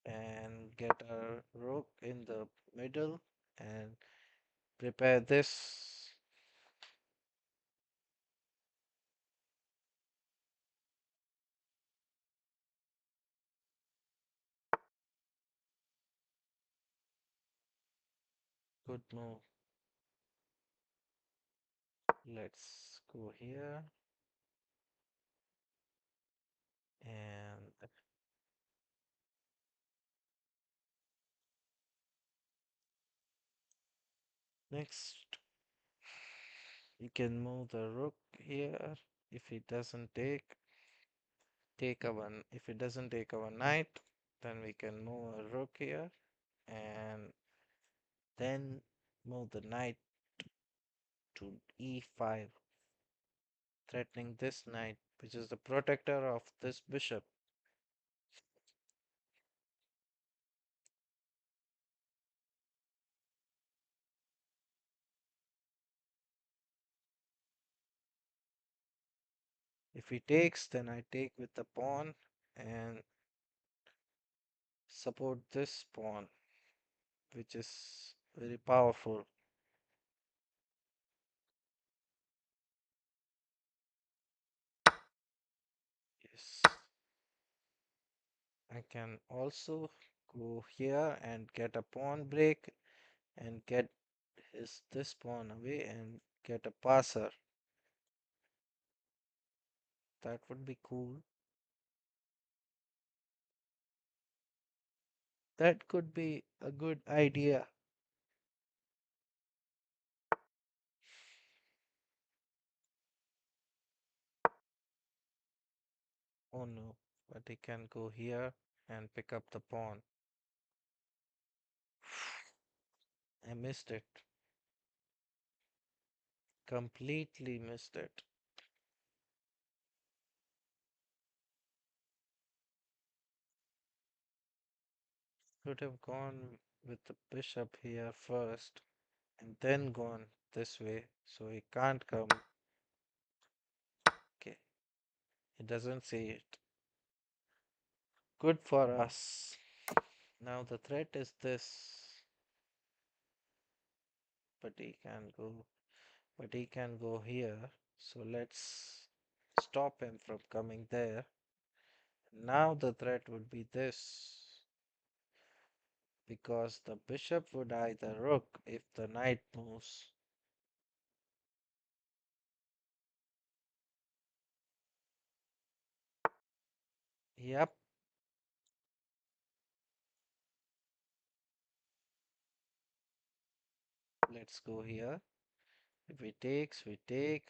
and get a rook in the middle and prepare this. Good move. Let's go here and next you can move the rook here. If he doesn't take our if it doesn't take our knight, then we can move a rook here and then move the knight to e5, threatening this knight, which is the protector of this bishop. If he takes, then I take with the pawn and support this pawn, which is very powerful. Yes. I can also go here and get a pawn break and get this pawn away and get a passer. That would be cool. That could be a good idea. Oh no, but he can go here and pick up the pawn. I missed it. Completely missed it. Could have gone with the bishop here first and then gone this way, so he can't come. Okay, he doesn't see it. Good for us. Now the threat is this, but he can go, but he can go here. So let's stop him from coming there. Now the threat would be this, because the bishop would either rook if the knight moves. Yep, let's go here. If he takes, we take.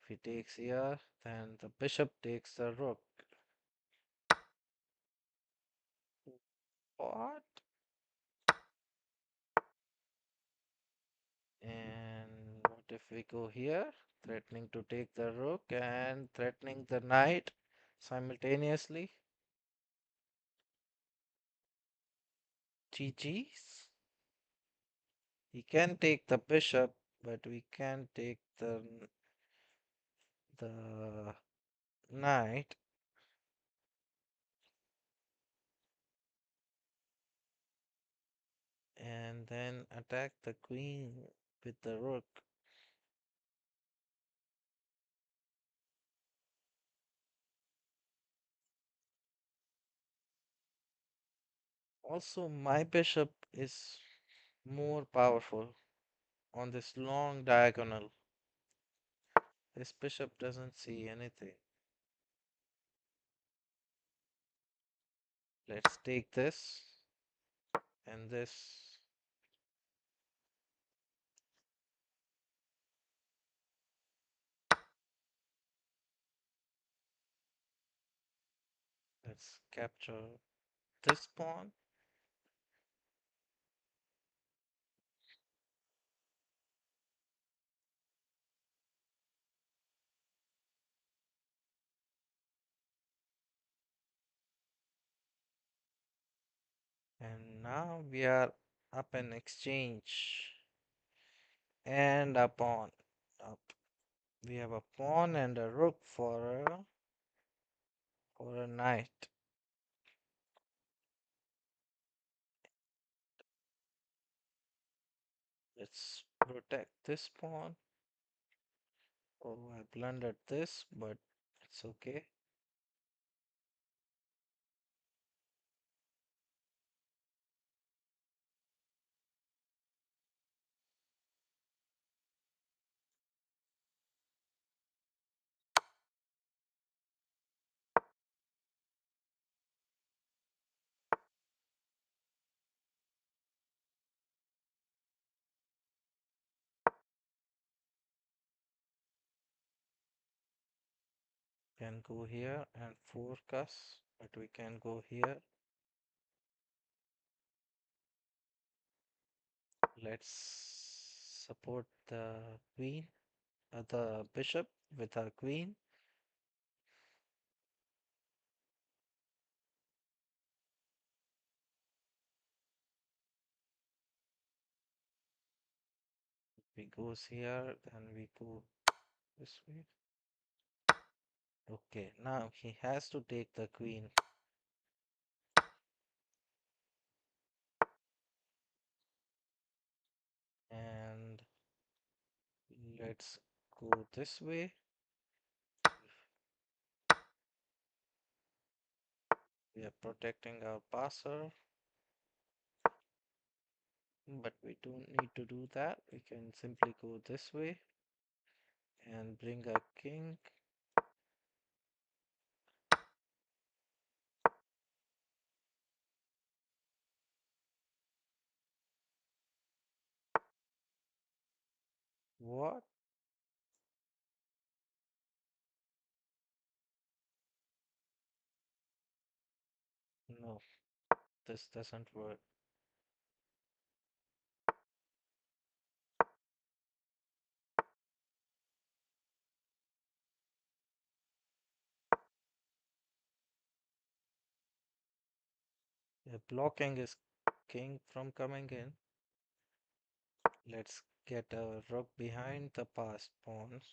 If he takes here, then the bishop takes the rook. What? And what if we go here? Threatening to take the rook and threatening the knight simultaneously. GG's. He can take the bishop, but we can't take the knight. And then attack the queen with the rook. Also, my bishop is more powerful on this long diagonal. This bishop doesn't see anything. Let's take this and this. Let's capture this pawn. And now we are up in exchange and a pawn. Up. We have a pawn and a rook for a knight. Let's protect this pawn. Oh, I blundered this, but it's okay. Can go here and fork us, but we can go here. Let's support the queen, the bishop with our queen. We goes here, then we go this way. Okay, now he has to take the queen. And let's go this way. We are protecting our passer, but we don't need to do that. We can simply go this way and bring a king. What? No, this doesn't work. They're blocking his king from coming in. Let's get a rook behind the passed pawns.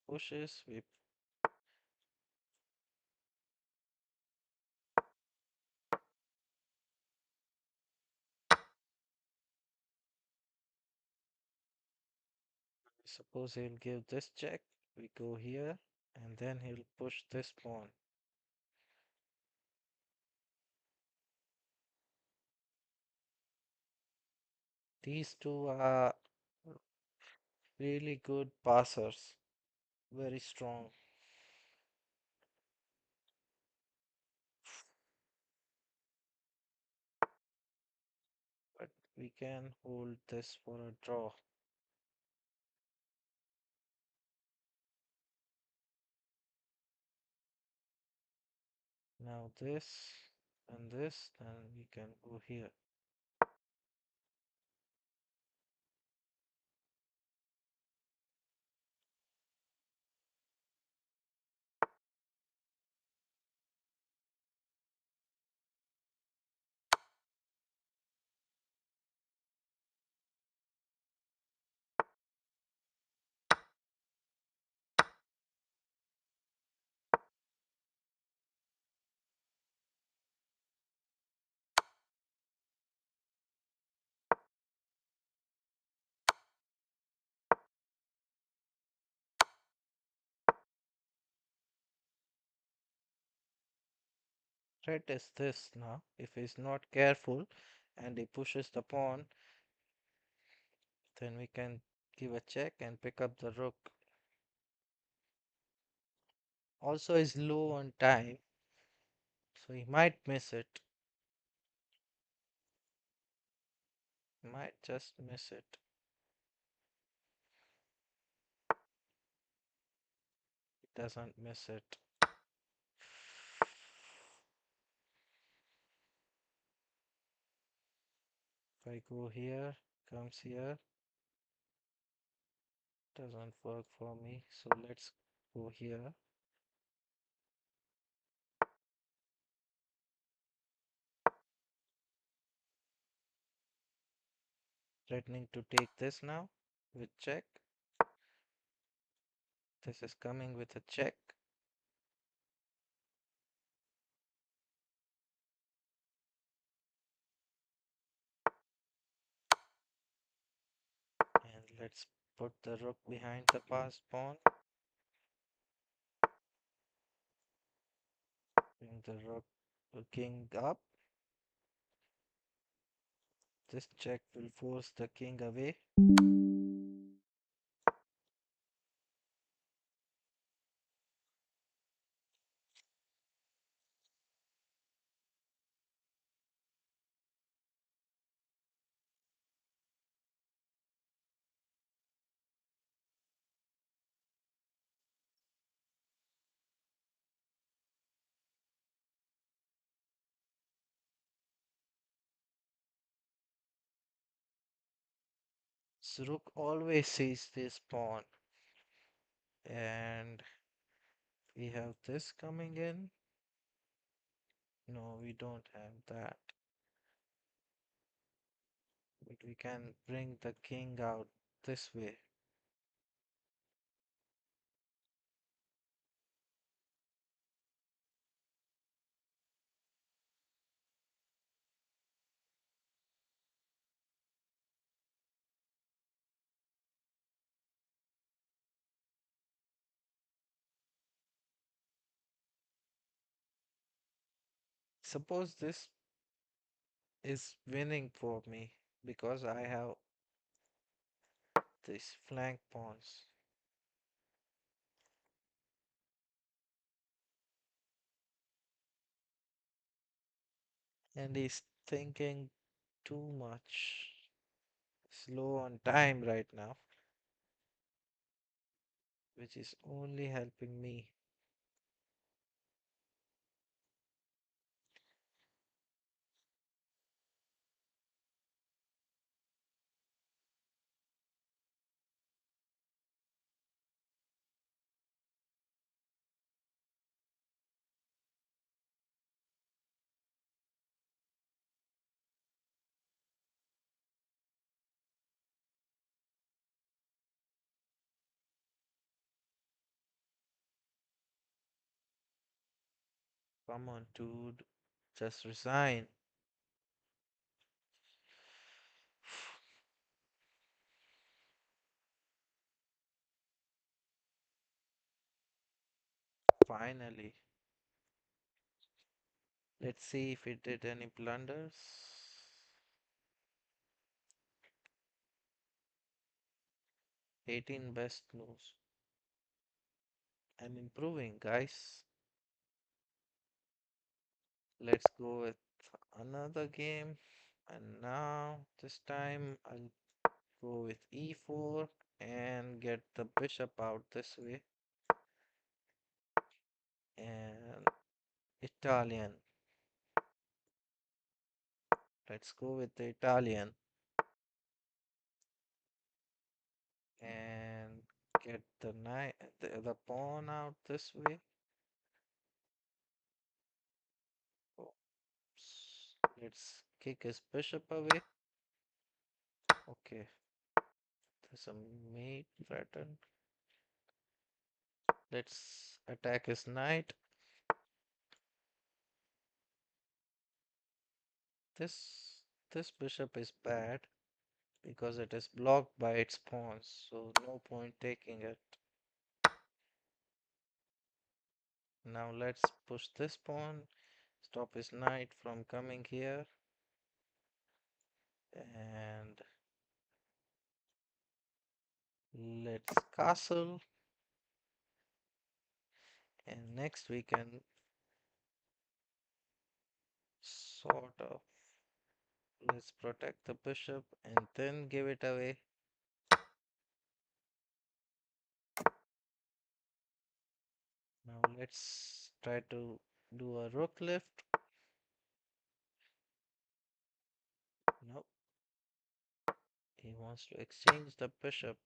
Pushes, we suppose he'll give this check. We go here, and then he'll push this pawn. These two are really good passers, very strong. But we can hold this for a draw. Now this and this, then we can go here. threat is this now. If he's not careful and he pushes the pawn, then we can give a check and pick up the rook. Also, is low on time, so he might miss it. Might just miss it. He doesn't miss it. If I go here, comes here, doesn't work for me. So let's go here. Threatening to take this now with check. This is coming with a check. And let's put the rook behind the passed pawn. Bring the rook, the king up. This check will force the king away. So rook always sees this pawn. And we have this coming in. No, we don't have that. But we can bring the king out this way. Suppose this is winning for me because I have these flank pawns. And he's thinking too much. Slow on time right now, which is only helping me. Come on, dude. Just resign. Finally. Let's see if it did any blunders. 18 best moves. I'm improving, guys. Let's go with another game. And now, this time, I'll go with e4 and get the bishop out this way. And Italian. Let's go with the Italian and get the knight, the pawn out this way. Oops. Let's kick his bishop away. Okay, there's a mate threatened. Let's attack his knight. This bishop is bad because it is blocked by its pawns, so no point taking it. Now let's push this pawn. Stop his knight from coming here. And let's castle. And next we can sort of let's protect the bishop and then give it away. Now let's try to do a rook lift. Nope. He wants to exchange the bishop.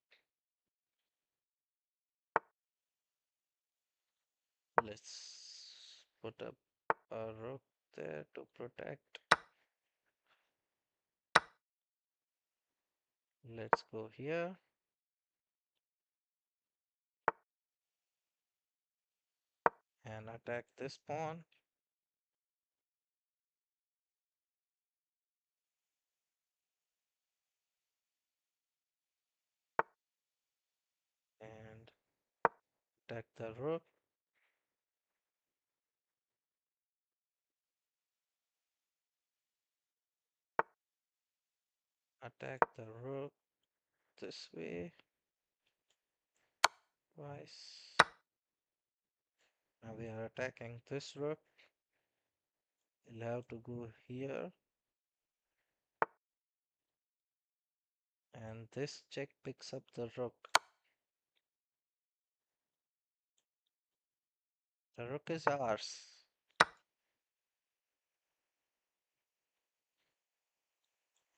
Let's put up a rook there to protect. Let's go here and attack this pawn. And attack the rook. Attack the rook this way twice. Now we are attacking this rook. We'll have to go here. And this check picks up the rook. The rook is ours.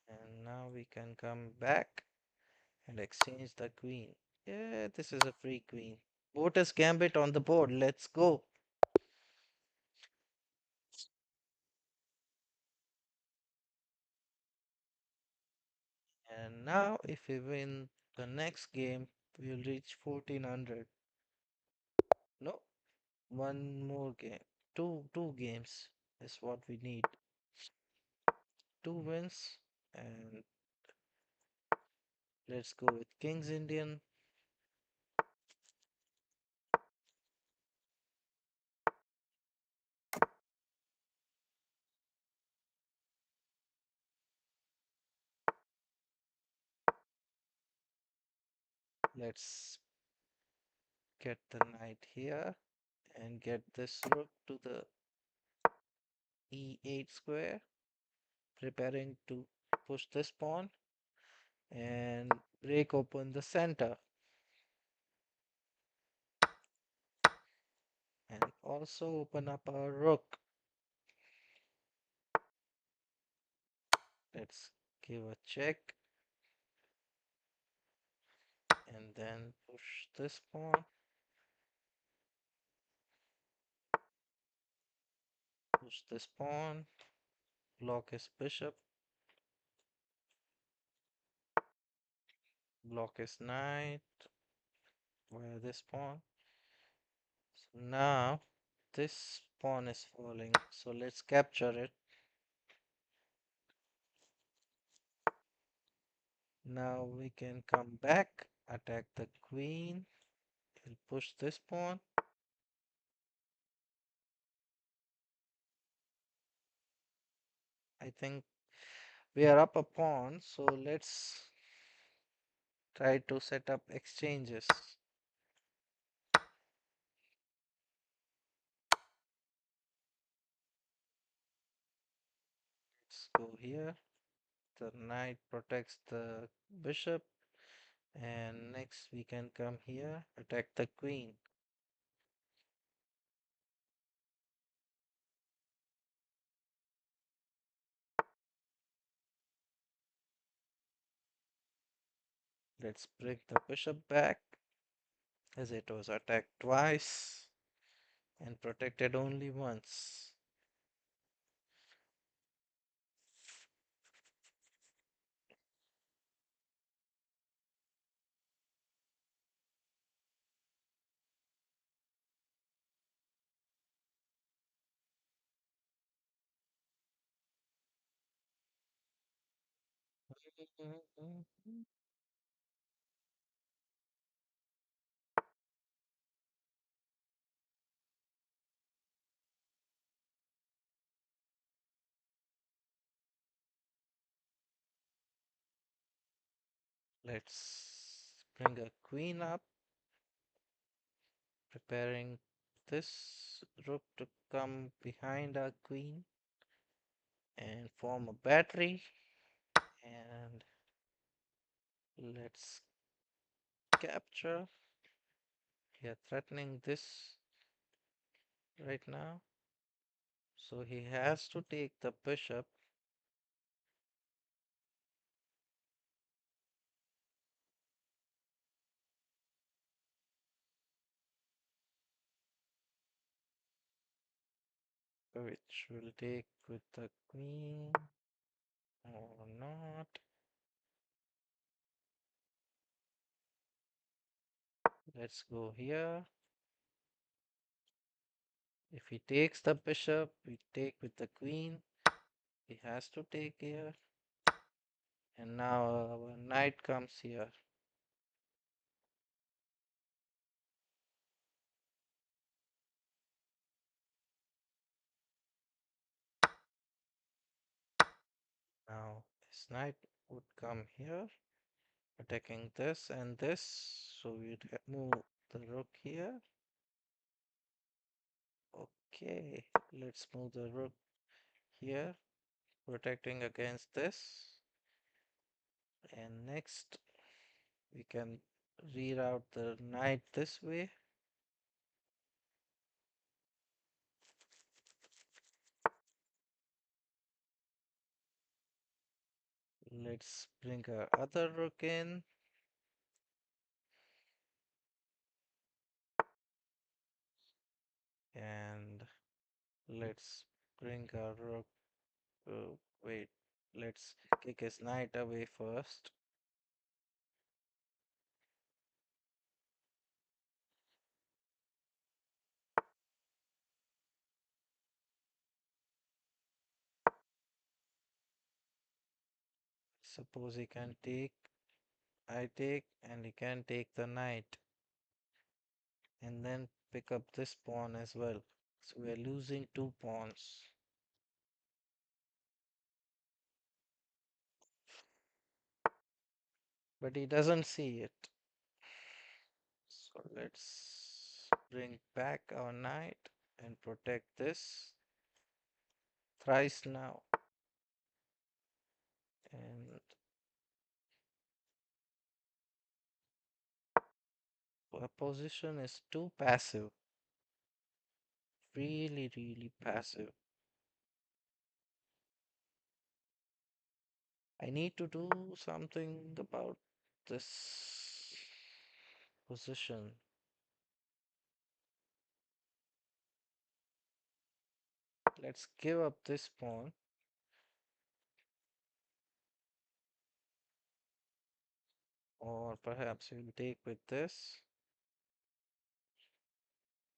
And now we can come back and exchange the queen. Yeah, this is a free queen. Lotus Gambit on the board. Let's go. And now if we win the next game, we'll reach 1400. No, one more game. Two games is what we need. Two wins. And let's go with King's Indian. Let's get the knight here and get this rook to the e8 square, preparing to push this pawn and break open the center. And also open up our rook. Let's give a check and then push this pawn, push this pawn, block his bishop, block his knight via this pawn. So now this pawn is falling, so let's capture it. Now we can come back, attack the queen, we'll push this pawn. I think we are up a pawn, so let's try to set up exchanges. Let's go here. The knight protects the bishop, and next we can come here, attack the queen. Let's bring the bishop back, as it was attacked twice and protected only once. Let's bring a queen up, preparing this rook to come behind our queen and form a battery. And let's capture. We are threatening this right now. So he has to take the bishop. Which will take with the queen or not. Let's go here. If he takes the bishop, we take with the queen. He has to take here. And now our knight comes here. Now his knight would come here, attacking this and this. So we'd move the rook here. Okay, let's move the rook here, protecting against this. And next, we can reroute the knight this way. Let's bring our other rook in. And let's bring our rook. Wait, let's kick his knight away first. Suppose he can take, I take, and he can take the knight. And then pick up this pawn as well. So we're losing two pawns. But he doesn't see it. So let's bring back our knight and protect this thrice now. And our position is too passive. Really, really passive. I need to do something about this position. Let's give up this pawn. Or perhaps we'll take with this.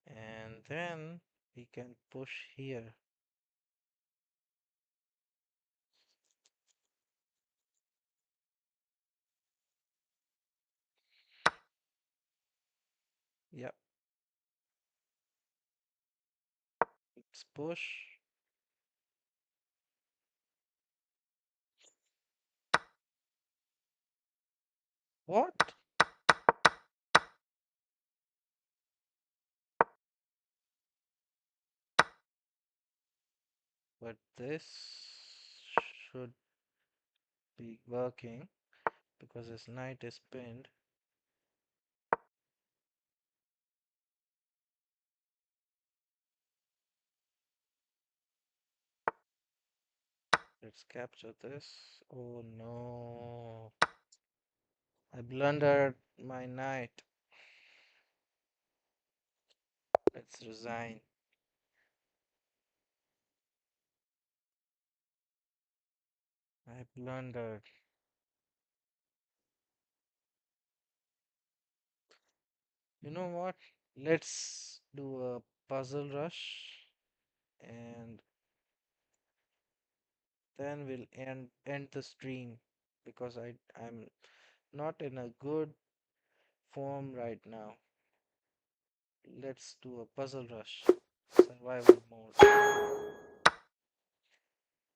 And then we can push here. Yep, let's push. What? But this should be working because his knight is pinned. Let's capture this. Oh no. I blundered my knight. Let's resign. I blundered. You know what? Let's do a puzzle rush and then we'll end the stream because I'm not in a good form right now. Let's do a puzzle rush. Survival mode.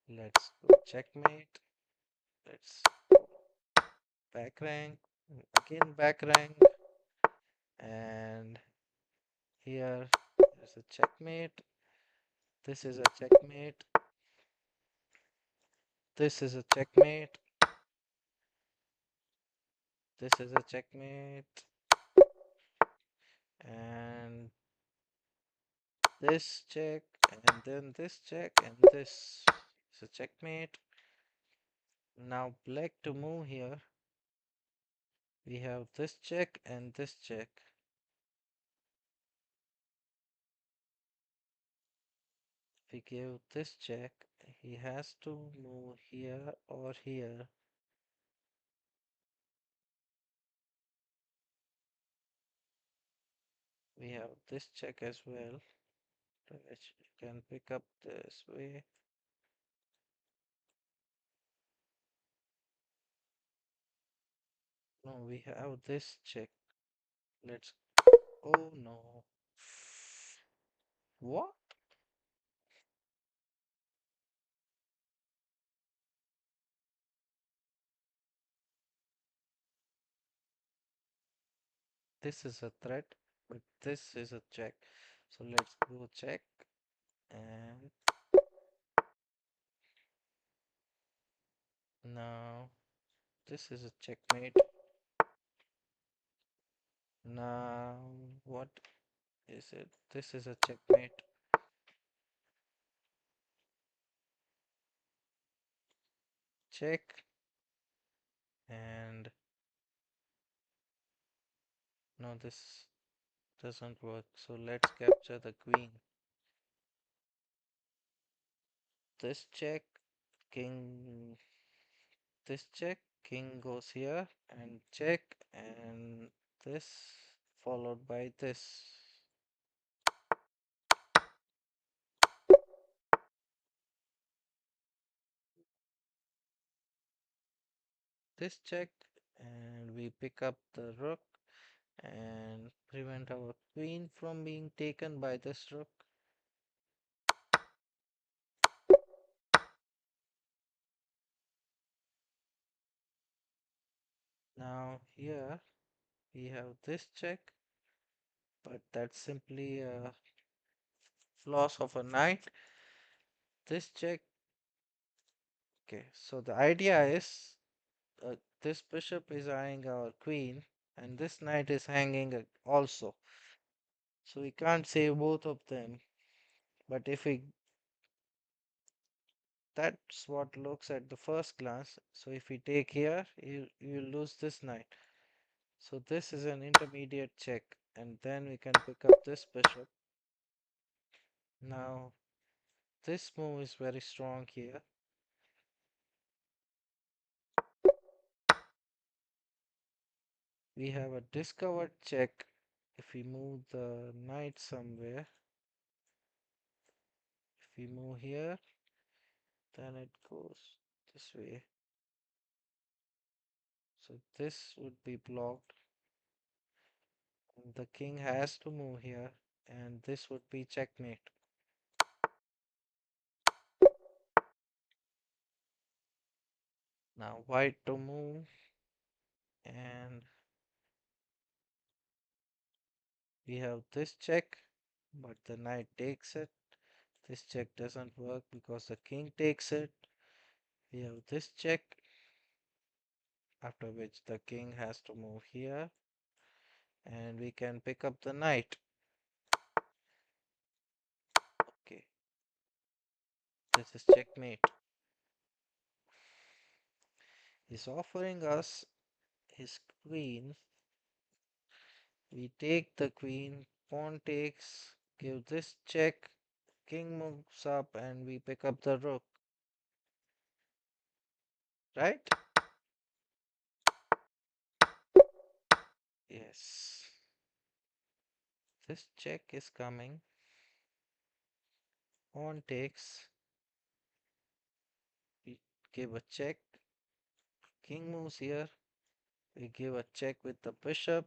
Let's go checkmate. Let's back rank, again back rank, and here is a checkmate. This is a checkmate. This is a checkmate. This is a checkmate. And this check, and then this check, and this is a checkmate. Now black to move here. We have this check and this check. If we give this check, he has to move here or here. We have this check as well, which you can pick up this way. No, we have this check. Let's. Oh no. What? This is a threat, but this is a check. So let's go check. And now this is a checkmate. Now what is it? This is a checkmate. Check. And no, this doesn't work. So let's capture the queen. This check, king, this check, king goes here and check, and this followed by this. This check, and we pick up the rook and prevent our queen from being taken by this rook. Now here we have this check, but that's simply a loss of a knight. This check. Okay, so the idea is this bishop is eyeing our queen, and this knight is hanging also. So we can't save both of them. But if we, that's what looks at the first glance. So if we take here, you lose this knight. So this is an intermediate check, and then we can pick up this bishop. Now this move is very strong here. We have a discovered check. If we move the knight somewhere, if we move here, then it goes this way. So this would be blocked. And the king has to move here, and this would be checkmate. Now white to move, and we have this check, but the knight takes it. This check doesn't work because the king takes it. We have this check, after which the king has to move here, and we can pick up the knight. Okay, this is checkmate. He's offering us his queen. We take the queen, pawn takes, give this check, king moves up, and we pick up the rook, right? Yes. This check is coming. Pawn takes. We give a check. King moves here. We give a check with the bishop,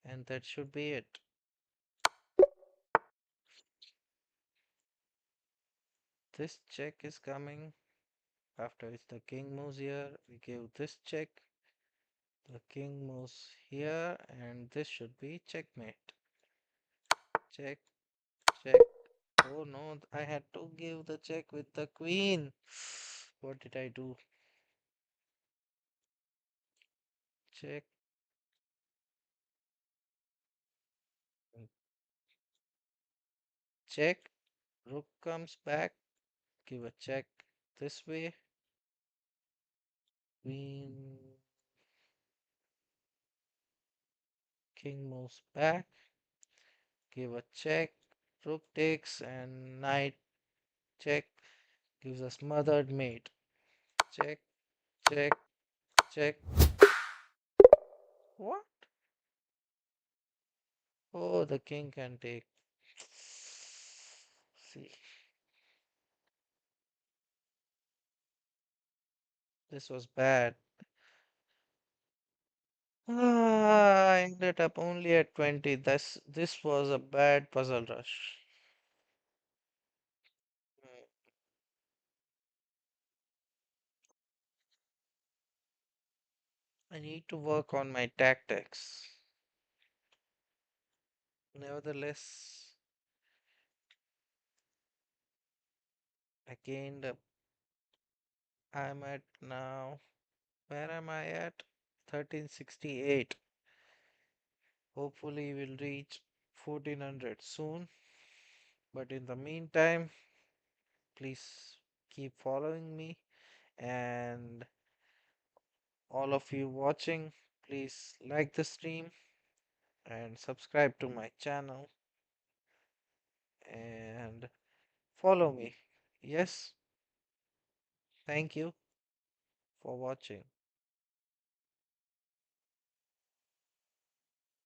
and that should be it. This check is coming. After which the king moves here, we give this check. The king moves here, and this should be checkmate. Check, check. Oh no, I had to give the check with the queen. What did I do? Check, check. Rook comes back. Give a check this way. Queen, king moves back. Give a check. Rook takes, and knight check gives us smothered mate. Check, check, check. What? Oh, the king can take. See, this was bad. I ended up only at 20. This was a bad puzzle rush. Mm, I need to work on my tactics. Nevertheless, I gained up. I'm at now. Where am I at? 1368. Hopefully, we'll reach 1400 soon. But in the meantime, please keep following me, and all of you watching, please like the stream and subscribe to my channel and follow me. Yes, thank you for watching.